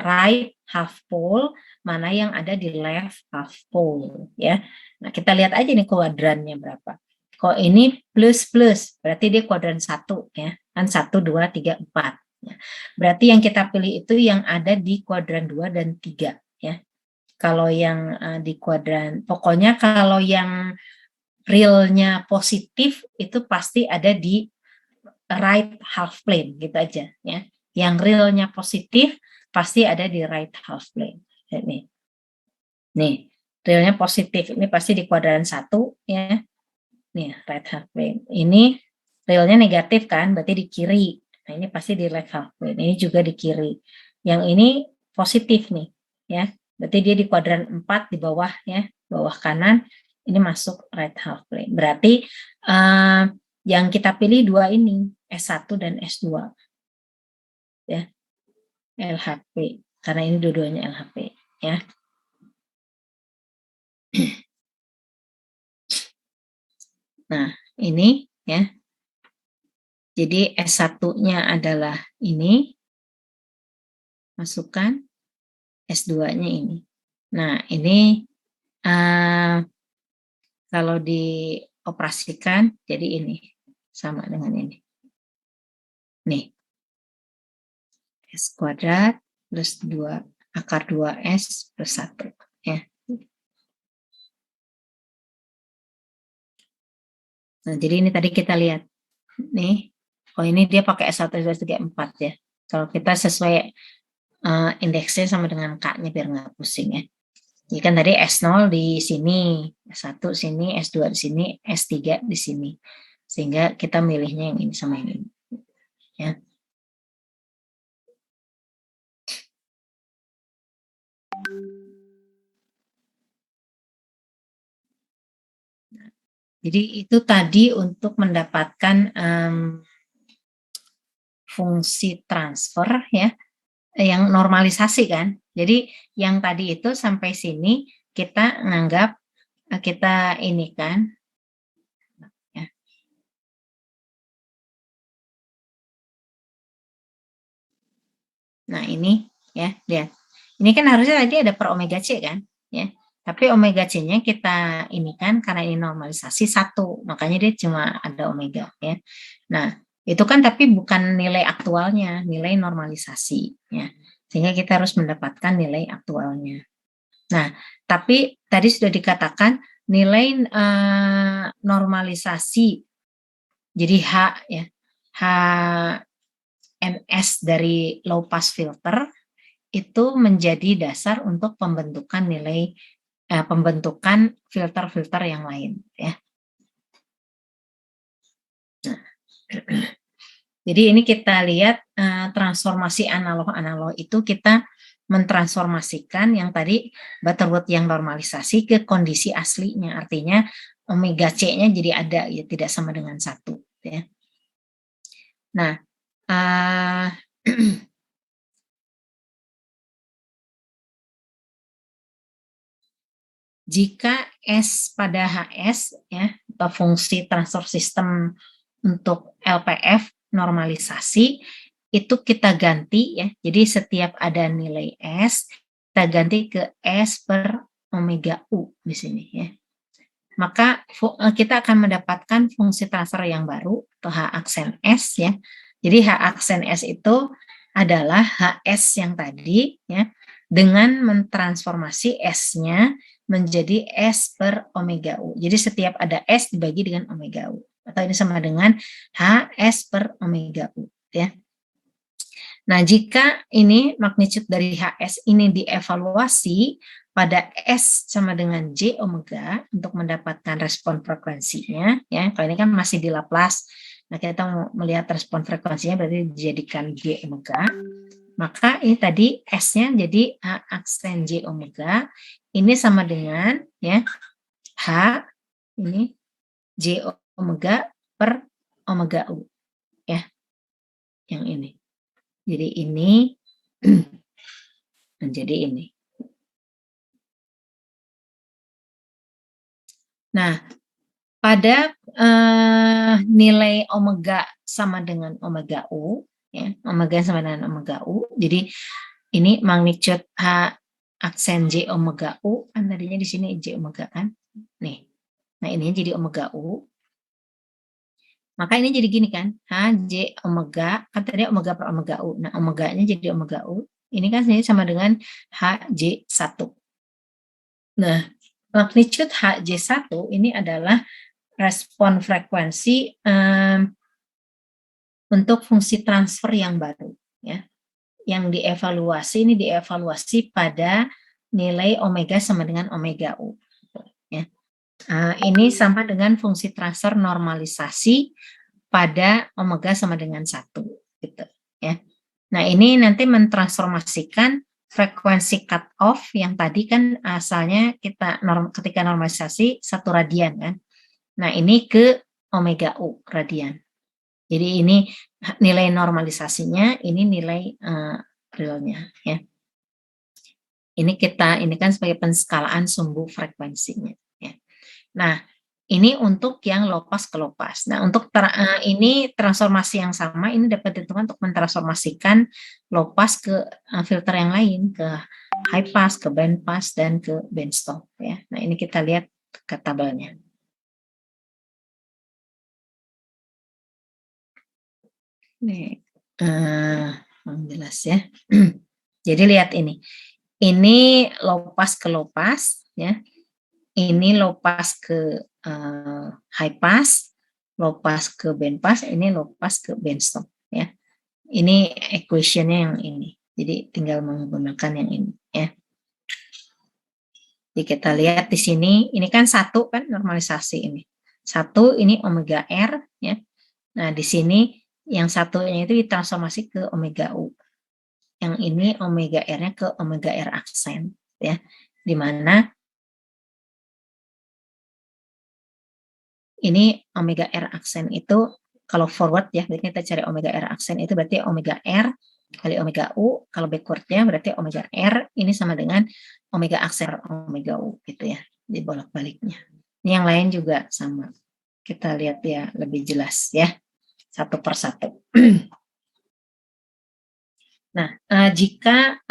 right half pole, mana yang ada di left half pole ya. Nah, kita lihat aja nih kuadrannya berapa. Kalau ini plus, berarti dia kuadran 1 ya. Kan 1, 2, 3, 4. Ya. Berarti yang kita pilih itu yang ada di kuadran 2 dan 3 ya. Kalau yang di kuadran, pokoknya kalau yang realnya positif itu pasti ada di right half plane gitu aja ya. Yang realnya positif pasti ada di right half plane. Nih, realnya positif ini pasti di kuadran 1 ya. Nih, right half plane. Ini realnya negatif kan, berarti di kiri. Nah, ini pasti di left half plane. Ini juga di kiri. Yang ini positif nih ya. Berarti dia di kuadran 4 di bawah ya, bawah kanan. Ini masuk right half plane. Berarti yang kita pilih 2 ini, S1 dan S2. Ya. LHP. Karena ini dua-duanya LHP ya. Nah, ini ya. Jadi S1-nya adalah ini. Masukkan. S2-nya ini. Nah, ini kalau dioperasikan jadi ini sama dengan ini. Nih. S kuadrat plus 2 akar 2S plus 1 ya. Nah, jadi ini tadi kita lihat. Nih. Oh, ini dia pakai S1 S2 S3 4 ya. Kalau kita sesuai indeksnya sama dengan K-nya biar nggak pusing ya. Jadi kan tadi S0 di sini, S1 sini, S2 di sini, S3 di sini. Sehingga kita milihnya yang ini sama yang ini. ya. Jadi itu tadi untuk mendapatkan fungsi transfer ya, yang normalisasi kan. Jadi yang tadi itu sampai sini kita nganggap kita ini kan. Ya. Nah ini ya, lihat. Ini kan harusnya tadi ada per omega C kan, ya. Tapi omega C-nya kita ini kan karena ini normalisasi 1, makanya dia cuma ada omega ya. Nah, itu kan tapi bukan nilai aktualnya, nilai normalisasi ya. Sehingga kita harus mendapatkan nilai aktualnya. Nah, tapi tadi sudah dikatakan nilai normalisasi jadi H ya. HNS dari low pass filter itu menjadi dasar untuk pembentukan nilai pembentukan filter-filter yang lain ya. Nah, jadi ini kita lihat transformasi analog-analog itu kita mentransformasikan yang tadi Butterworth yang normalisasi ke kondisi aslinya, artinya omega C-nya jadi ada ya, tidak sama dengan 1 ya. Nah, jika S pada HS ya, atau fungsi transfer system untuk LPF normalisasi, itu kita ganti ya. Jadi setiap ada nilai S, kita ganti ke S per omega U di sini ya. Maka kita akan mendapatkan fungsi transfer yang baru atau H aksen S ya. Jadi H aksen S itu adalah HS yang tadi ya, dengan mentransformasi S-nya menjadi S per omega U. Jadi setiap ada S dibagi dengan omega U. Atau ini sama dengan HS per omega U. Ya. Nah, jika ini magnitude dari HS ini dievaluasi pada S sama dengan J omega untuk mendapatkan respon frekuensinya, ya. Kalau ini kan masih di Laplace, nah kita mau melihat respon frekuensinya berarti dijadikan J omega. Maka ini tadi S-nya jadi H aksen J omega, ini sama dengan ya H ini J omega per omega U ya, yang ini. Jadi ini menjadi ini. Nah, pada nilai omega sama dengan omega U, ya, omega sama dengan omega U. Jadi ini magnitude H aksen J omega U, kan tadinya di sini J omega kan. Nih. Nah, ini jadi omega U. Maka ini jadi gini kan, HJ omega, kan tadi omega per omega U. Nah, omeganya jadi omega U. Ini kan sama dengan HJ1. Nah, magnitude HJ1 ini adalah respon frekuensi untuk fungsi transfer yang baru. Ya. Yang dievaluasi pada nilai omega sama dengan omega U. Ya. Ini sama dengan fungsi transfer normalisasi pada omega sama dengan 1 gitu ya. Nah, ini nanti mentransformasikan frekuensi cut off yang tadi kan asalnya kita ketika normalisasi 1 radian kan. Nah, ini ke omega U radian. Jadi ini nilai normalisasinya, ini nilai realnya ya. Ini kan sebagai penskalaan sumbu frekuensinya ya. Nah, ini untuk yang low pass ke low pass. Nah, untuk ini transformasi yang sama ini dapat ditentukan untuk mentransformasikan low pass ke filter yang lain, ke high pass, ke band pass, dan ke band stop ya. Nah, ini kita lihat ke tabelnya. Ini jelas ya. Jadi lihat ini. Ini low pass ke low pass ya. Ini low pass ke high pass, low pass ke band pass, ini low pass ke band stop ya. Ini equationnya yang ini. Jadi tinggal menggunakan yang ini ya. Jadi kita lihat di sini, ini kan 1 kan normalisasi ini. 1 ini omega R ya. Nah, di sini yang satunya itu ditransformasi ke omega U. Yang ini omega R-nya ke omega R aksen, ya. Di mana ini omega R aksen itu kalau forward ya, berarti kita cari omega R aksen itu berarti omega R kali omega U, kalau backwardnya berarti omega R ini sama dengan omega aksen omega U gitu ya, di bolak-baliknya. Ini yang lain juga sama. Kita lihat ya lebih jelas ya, satu persatu. Nah, jika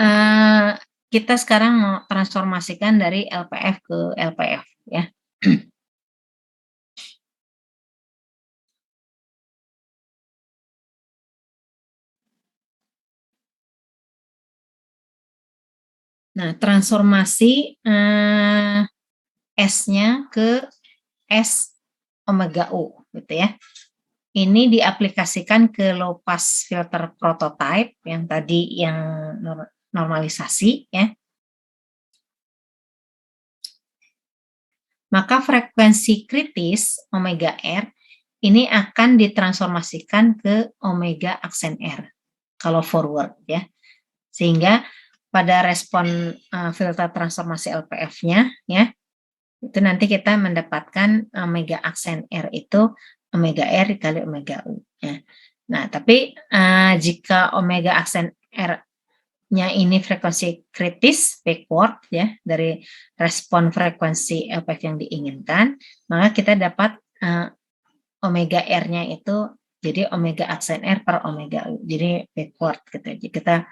kita sekarang mau transformasikan dari LPF ke LPF ya. Nah, transformasi S-nya ke S omega U gitu ya. Ini diaplikasikan ke low pass filter prototype yang tadi yang normalisasi ya. Maka frekuensi kritis omega R ini akan ditransformasikan ke omega aksen R kalau forward ya. Sehingga pada respon filter transformasi LPF-nya ya, itu nanti kita mendapatkan omega aksen R itu omega R dikali omega U ya. Nah, tapi jika omega aksen R-nya ini frekuensi kritis backward ya dari respon frekuensi LPF yang diinginkan, maka kita dapat omega R-nya itu jadi omega aksen R per omega U. Jadi backward gitu. Jadi kita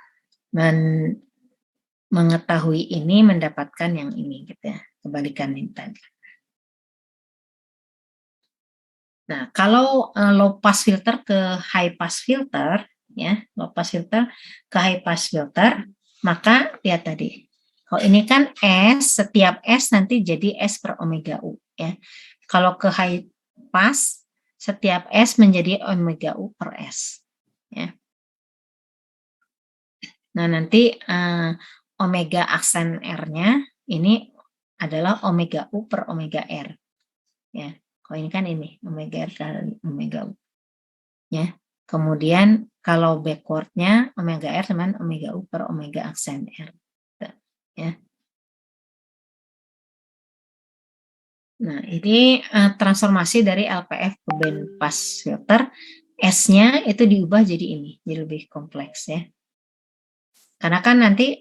mengetahui ini mendapatkan yang ini gitu ya, kebalikan ini tadi. Nah, kalau low pass filter ke high pass filter ya, low pass filter ke high pass filter, maka lihat tadi. Kalau ini kan S, setiap S nanti jadi S per omega U ya. Kalau ke high pass, setiap S menjadi omega U per S ya. Nah, nanti omega aksen R-nya ini adalah omega U per omega R. Ya, kalau ini kan ini omega R kali omega U. Ya. Kemudian kalau backwardnya omega R sama omega U per omega aksen R. Ya. Nah, ini transformasi dari LPF ke band pass filter. S-nya itu diubah jadi ini, jadi lebih kompleks ya. Karena kan nanti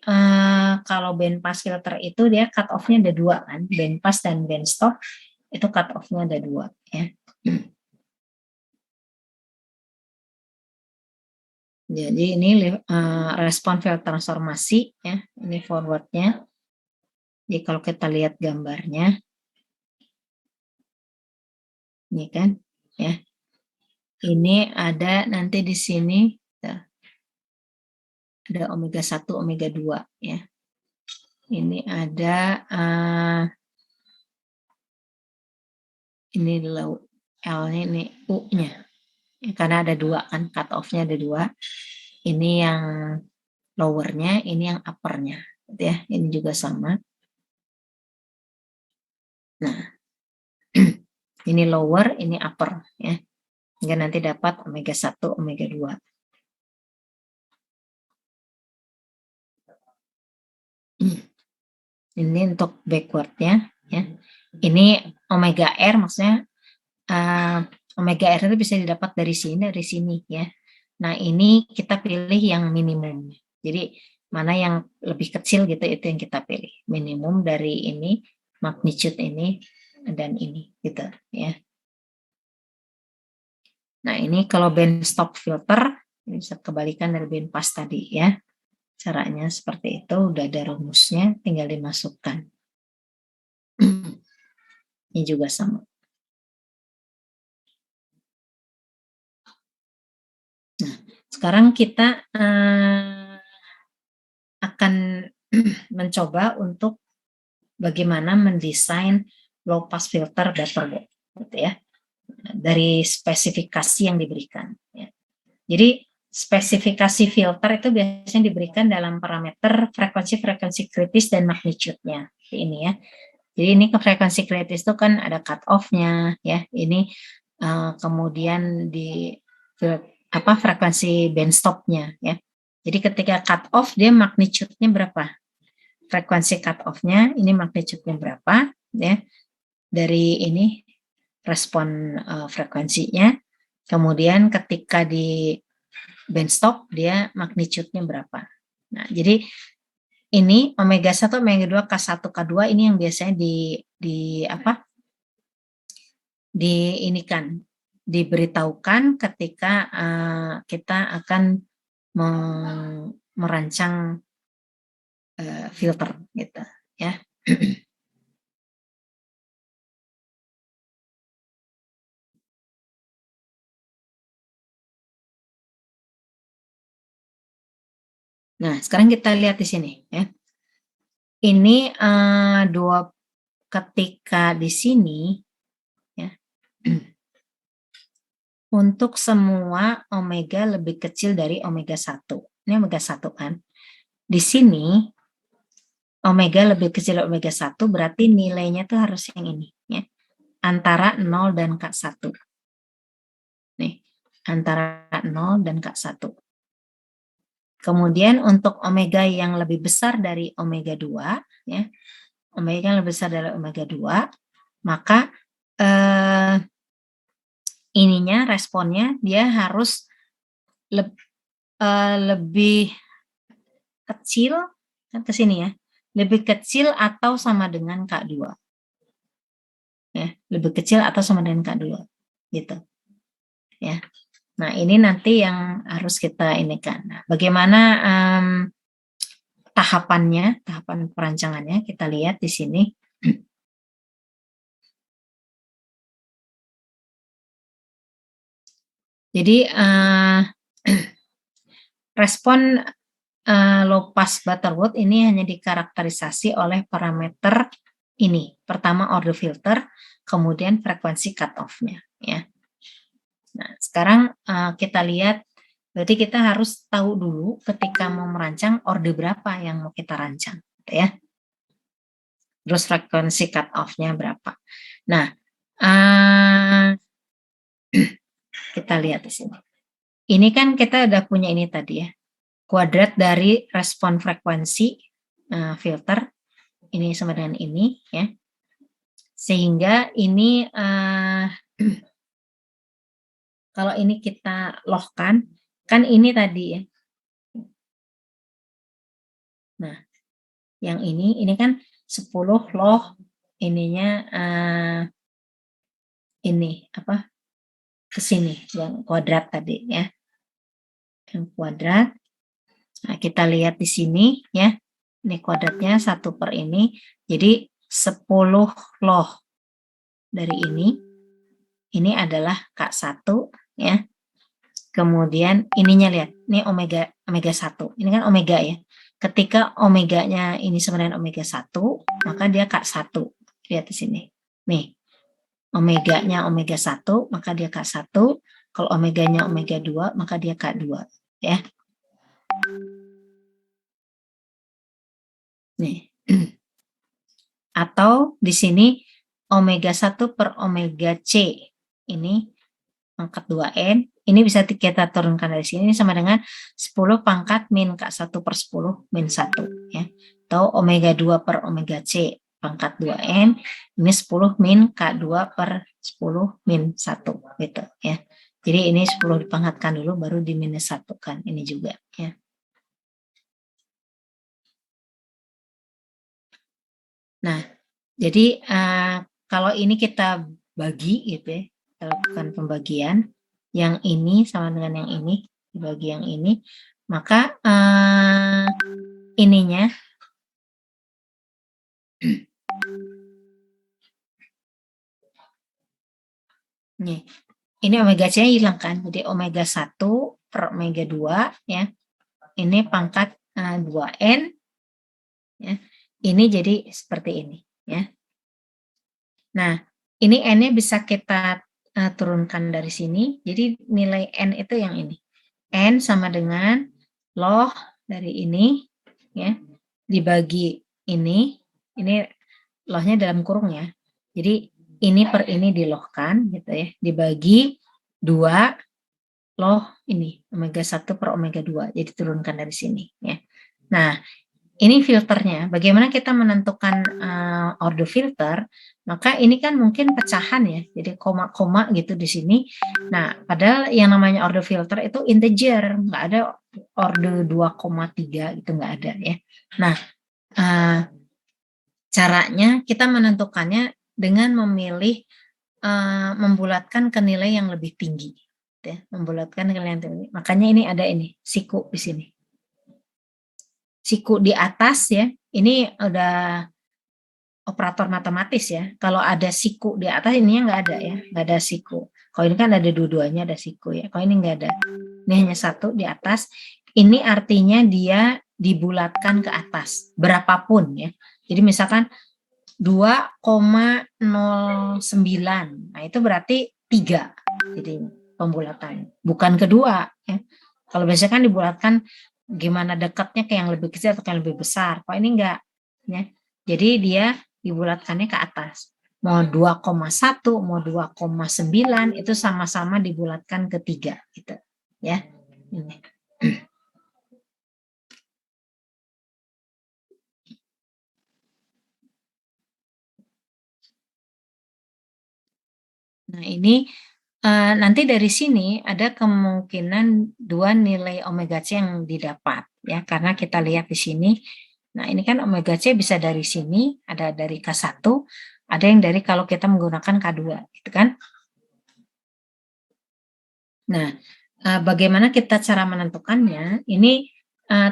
kalau band pass filter itu dia cut off-nya ada dua kan, band pass dan band stop itu cut off-nya ada dua ya. Jadi ini respon filter transformasi ya, ini forwardnya. Jadi kalau kita lihat gambarnya, ini kan ya, ini ada nanti di sini ada omega 1, omega 2 ya. Ini ada ini L-nya ini U-nya. Ya, karena ada dua kan, cut off-nya ada dua. Ini yang lower-nya, ini yang upper-nya. Gitu ya, ini juga sama. Nah, ini lower, ini upper ya. Hingga nanti dapat omega 1, omega 2. Ini untuk backward-nya ya. Ini omega R maksudnya omega R itu bisa didapat dari sini ya. Nah, ini kita pilih yang minimum. Jadi mana yang lebih kecil gitu itu yang kita pilih. Minimum dari ini, magnitude ini dan ini gitu ya. Nah, ini kalau band stop filter ini bisa kebalikan dari band pass tadi ya. Caranya seperti itu, udah ada rumusnya, tinggal dimasukkan. Ini juga sama. Nah, sekarang kita akan mencoba untuk bagaimana mendesain low pass filter backward, gitu ya, dari spesifikasi yang diberikan. Ya. Jadi spesifikasi filter itu biasanya diberikan dalam parameter frekuensi kritis dan magnitude-nya. Ini ya. Jadi ini ke frekuensi kritis itu kan ada cut off-nya ya. Ini kemudian di frekuensi band stopnya ya. Jadi ketika cut off dia magnitude-nya berapa? Frekuensi cut off-nya ini magnitude-nya berapa ya? Dari ini respon frekuensinya. Kemudian ketika di band stop dia magnitude-nya berapa. Nah, jadi ini omega 1, omega 2, K1, K2 ini yang biasanya diberitahukan ketika kita akan merancang filter gitu ya. Nah, sekarang kita lihat di sini ya. Ini ketika di sini ya. Untuk semua omega lebih kecil dari omega 1. Ini omega 1 kan. Di sini omega lebih kecil dari omega 1 berarti nilainya tuh harus yang ini ya. Antara 0 dan K1. Nih, antara 0 dan K1. Kemudian untuk omega yang lebih besar dari omega 2 ya. Omega yang lebih besar dari omega 2, maka ininya responnya dia harus lebih kecil ke sini ya. Lebih kecil atau sama dengan K2. Ya, lebih kecil atau sama dengan K2 gitu. Ya. Nah, ini nanti yang harus kita inikan. Nah, bagaimana tahapan perancangannya kita lihat di sini. Jadi respon low pass Butterworth ini hanya dikarakterisasi oleh parameter ini. Pertama order filter, kemudian frekuensi cut off-nya ya. Nah, sekarang kita lihat, berarti kita harus tahu dulu ketika mau merancang order berapa yang mau kita rancang, gitu ya. Terus frekuensi cut off-nya berapa. Nah, kita lihat di sini. Ini kan kita udah punya ini tadi ya, kuadrat dari respon frekuensi filter, ini sama dengan ini ya. Sehingga ini kalau ini kita log-kan, kan ini tadi ya. Nah, yang ini kan 10 log ininya ini apa? Ke sini yang kuadrat tadi ya. Yang kuadrat. Nah, kita lihat di sini ya. Ini kuadratnya 1 per ini. Jadi 10 log dari ini. Ini adalah K1 ya. Kemudian ininya lihat, ini omega 1. Ini kan omega ya. Ketika omeganya ini sama dengan omega 1, maka dia K1. Lihat di sini. Nih. Omeganya omega 1, maka dia K1. Kalau omeganya omega 2, maka dia K2 ya. Nih. Atau di sini omega 1 per omega C. Ini pangkat 2N. Ini bisa kita turunkan dari sini. Ini sama dengan 10 pangkat min K1 per 10 min 1. Ya. Atau omega 2 per omega C pangkat 2N. Ini 10 min K2 per 10 min 1. Gitu ya. Jadi ini 10 dipangkatkan dulu baru di minus 1 kan. Ini juga ya. Nah, jadi kalau ini kita bagi gitu ya, kita lakukan pembagian, yang ini sama dengan yang ini, dibagi yang ini, maka ininya nih, ini omega C-nya hilang kan, jadi omega 1 per omega 2 ya, ini pangkat 2N ya, ini jadi seperti ini ya. Nah, ini N-nya bisa kita turunkan dari sini. Jadi nilai N itu yang ini. N sama dengan log dari ini ya dibagi ini lognya dalam kurung ya. Jadi ini per ini dilogkan gitu ya, dibagi 2 loh ini omega 1 per omega 2, jadi turunkan dari sini ya. Nah, ini filternya. Bagaimana kita menentukan order filter? Maka ini kan mungkin pecahan ya, jadi koma-koma gitu di sini. Nah, padahal yang namanya order filter itu integer, nggak ada order 2,3 gitu, nggak ada ya. Nah, caranya kita menentukannya dengan memilih membulatkan ke nilai yang lebih tinggi, ya, membulatkan ke nilai yang tinggi. Makanya ini ada ini siku di sini. Siku di atas ya, ini udah operator matematis ya. Kalau ada siku di atas, ininya nggak ada ya, nggak ada siku. Kalau ini kan ada dua-duanya ada siku ya. Kalau ini nggak ada, ini hanya satu di atas. Ini artinya dia dibulatkan ke atas, berapapun ya. Jadi misalkan 2,09, nah itu berarti 3, jadi pembulatan, bukan kedua ya. Kalau biasanya kan dibulatkan gimana dekatnya ke yang lebih kecil atau yang lebih besar, kok ini enggak ya. Jadi dia dibulatkannya ke atas, mau 2,1 mau 2,9 itu sama-sama dibulatkan ke 3 gitu ya. Ini. Nah, ini nanti dari sini ada kemungkinan 2 nilai omega C yang didapat ya, karena kita lihat di sini. Nah, ini kan omega C bisa dari sini, ada dari K1, ada yang dari kalau kita menggunakan K2 gitu kan. Nah, bagaimana kita cara menentukannya? Ini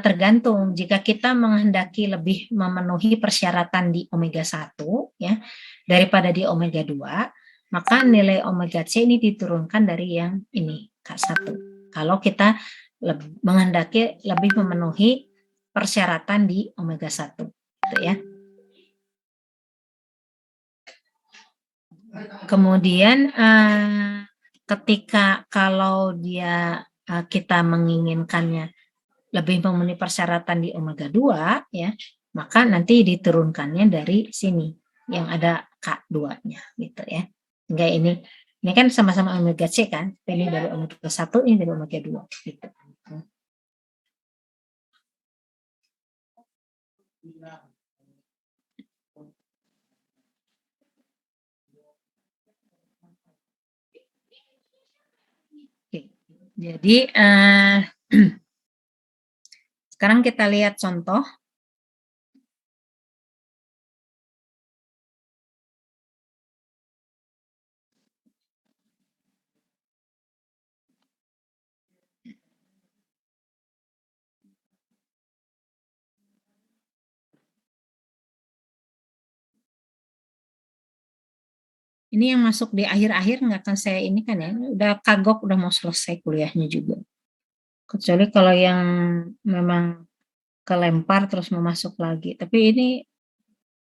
tergantung jika kita menghendaki lebih memenuhi persyaratan di omega 1 ya daripada di omega 2, maka nilai omega C ini diturunkan dari yang ini K1. Kalau kita menghendaki lebih memenuhi persyaratan di omega 1 gitu ya. Kemudian ketika kalau dia kita menginginkannya lebih memenuhi persyaratan di omega 2 ya, maka nanti diturunkannya dari sini yang ada K2-nya gitu ya. Sehingga ini kan sama-sama omega C kan, ini dari omega 1, ini dari omega 2 gitu. Oke. Jadi sekarang kita lihat contoh. Ini yang masuk di akhir-akhir nggak akan saya ini kan ya, udah kagok, udah mau selesai kuliahnya juga. Kecuali kalau yang memang kelempar terus mau masuk lagi. Tapi ini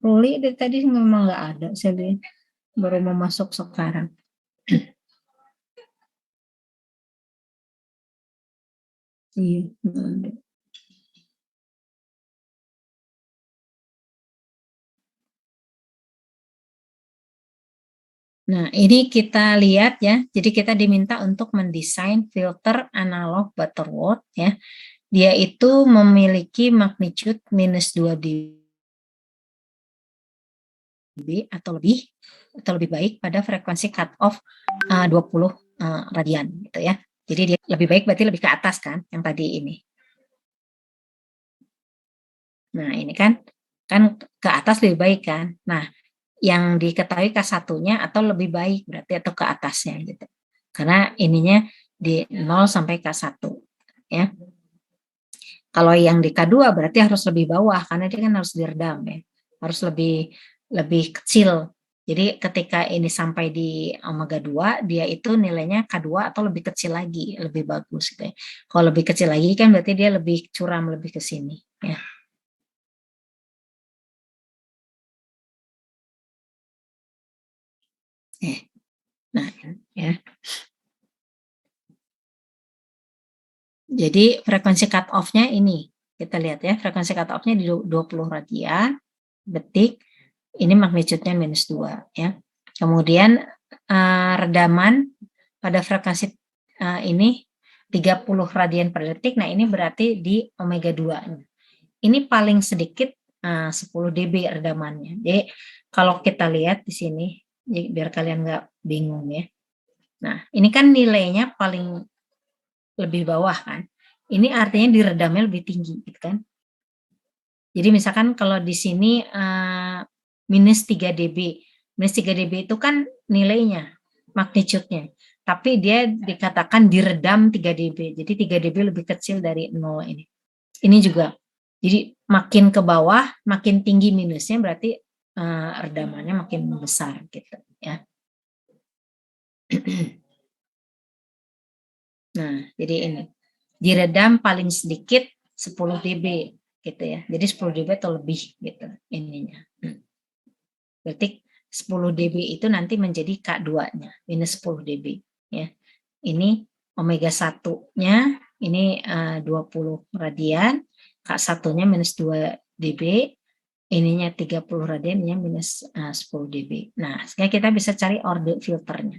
Ruli dari tadi memang nggak ada, saya lihat baru mau masuk sekarang. Iya, nggak ada. Nah, ini kita lihat ya. Jadi kita diminta untuk mendesain filter analog Butterworth ya. Dia itu memiliki magnitude minus 2 dB atau lebih baik pada frekuensi cut off 20 radian gitu ya. Jadi dia lebih baik berarti lebih ke atas kan yang tadi ini. Nah, ini kan ke atas lebih baik kan. Nah, yang diketahui K1-nya atau lebih baik berarti atau ke atasnya gitu. Karena ininya di 0 sampai K1 ya. Kalau yang di K2 berarti harus lebih bawah karena dia kan harus diredam ya. Harus lebih kecil. Jadi ketika ini sampai di omega 2 dia itu nilainya K2 atau lebih kecil lagi, lebih bagus gitu ya. Kalau lebih kecil lagi kan berarti dia lebih curam lebih ke sini ya. Nah, ya. Jadi frekuensi cut off-nya ini, kita lihat ya, frekuensi cut off-nya di 20 radian, detik, ini magnitude-nya minus 2 ya. Kemudian redaman pada frekuensi ini 30 radian per detik. Nah, ini berarti di omega 2-nya. Ini paling sedikit 10 dB redamannya. Jadi kalau kita lihat di sini, biar kalian nggak bingung ya. Nah, ini kan nilainya paling lebih bawah kan. Ini artinya diredamnya lebih tinggi gitu kan. Jadi misalkan kalau di sini minus 3 dB. Minus 3 dB itu kan nilainya, magnitude-nya. Tapi dia dikatakan diredam 3 dB. Jadi 3 dB lebih kecil dari 0 ini. Ini juga. Jadi makin ke bawah, makin tinggi minusnya berarti redamannya makin besar gitu ya. Nah, jadi ini diredam paling sedikit 10 dB gitu ya. Jadi 10 dB atau lebih gitu ininya. Berarti 10 dB itu nanti menjadi K2-nya, minus 10 dB ya. Ini omega 1-nya ini 20 radian, K1-nya minus 2 dB, ininya 30 radian, ininya minus 10 dB. Nah, sehingga kita bisa cari order filternya.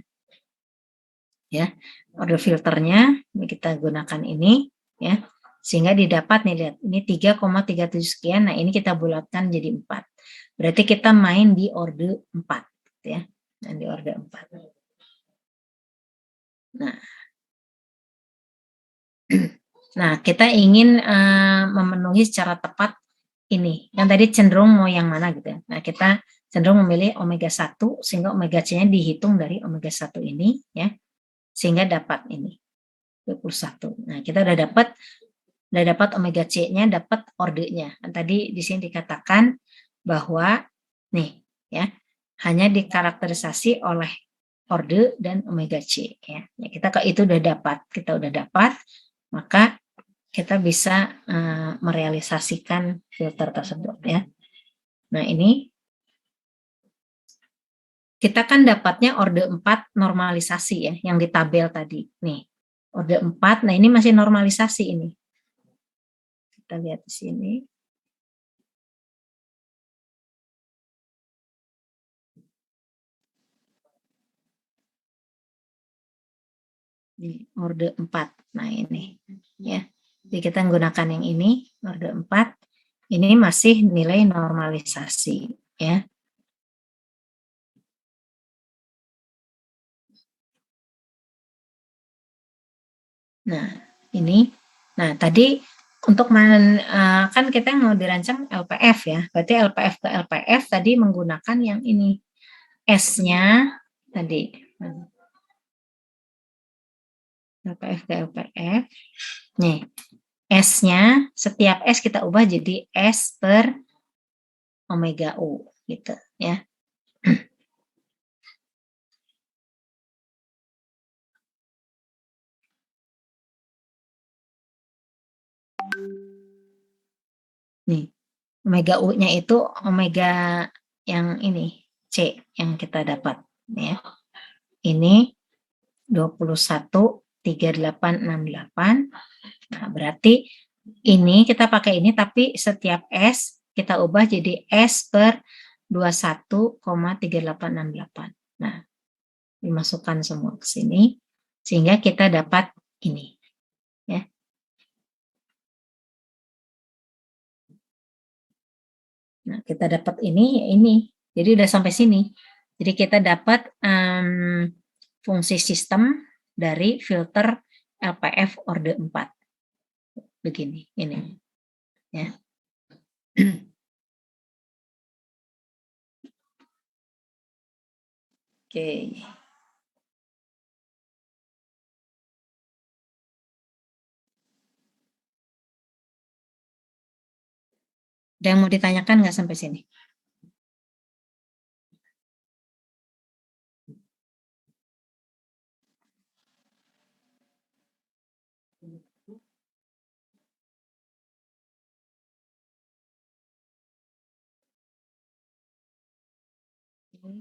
Ya, order filternya ini kita gunakan ini ya. Sehingga didapat nih lihat, ini 3,37 sekian. Nah, ini kita bulatkan jadi 4. Berarti kita main di order 4 ya. Dan di order 4. Nah, nah kita ingin memenuhi secara tepat ini. Yang tadi cenderung mau yang mana gitu ya. Nah, kita cenderung memilih omega 1 sehingga omega C-nya dihitung dari omega 1 ini ya. Sehingga dapat ini 21. Nah, kita udah dapat omega C-nya, dapat ordernya. Dan tadi di sini dikatakan bahwa nih ya, hanya dikarakterisasi oleh order dan omega C ya. Ya kita itu kita udah dapat, maka kita bisa merealisasikan filter tersebut ya. Nah, ini kita kan dapatnya order 4 normalisasi ya, yang di tabel tadi. Nih, order 4, nah ini masih normalisasi ini. Kita lihat di sini. Di order 4. Nah, ini ya. Jadi kita menggunakan yang ini, order 4. Ini masih nilai normalisasi ya. Nah, ini. Nah, tadi untuk kan kita mau dirancang LPF ya. Berarti LPF ke LPF tadi menggunakan yang ini. S-nya tadi. LPF ke LPF. Nih, S-nya setiap S kita ubah jadi S per omega U gitu ya. Nih, omega U-nya itu omega yang ini, C yang kita dapat ya. Ini 21,3868. Nah, berarti ini kita pakai ini tapi setiap S kita ubah jadi S per 21,3868. Nah, dimasukkan semua ke sini sehingga kita dapat ini ya. Nah, kita dapat ini ya ini. Jadi udah sampai sini. Jadi kita dapat fungsi sistem dari filter LPF order 4. Begini, ini. Ya. Oke. Ada yang mau ditanyakan nggak sampai sini?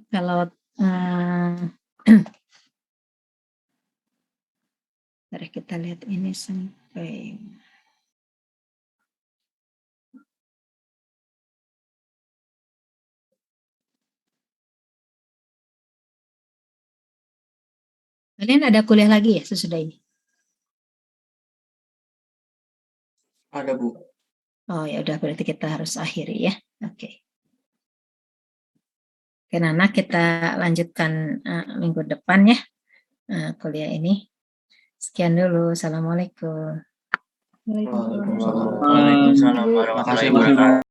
Kalau mari kita lihat ini sampai kalian ada kuliah lagi ya sesudah ini? Ada, Bu. Oh ya udah, berarti kita harus akhiri ya. Oke. Oke, Nana, kita lanjutkan minggu depan ya kuliah ini. Sekian dulu. Assalamualaikum. Waalaikumsalam. Waalaikumsalam warahmatullahi Makasih, Bu. wabarakatuh.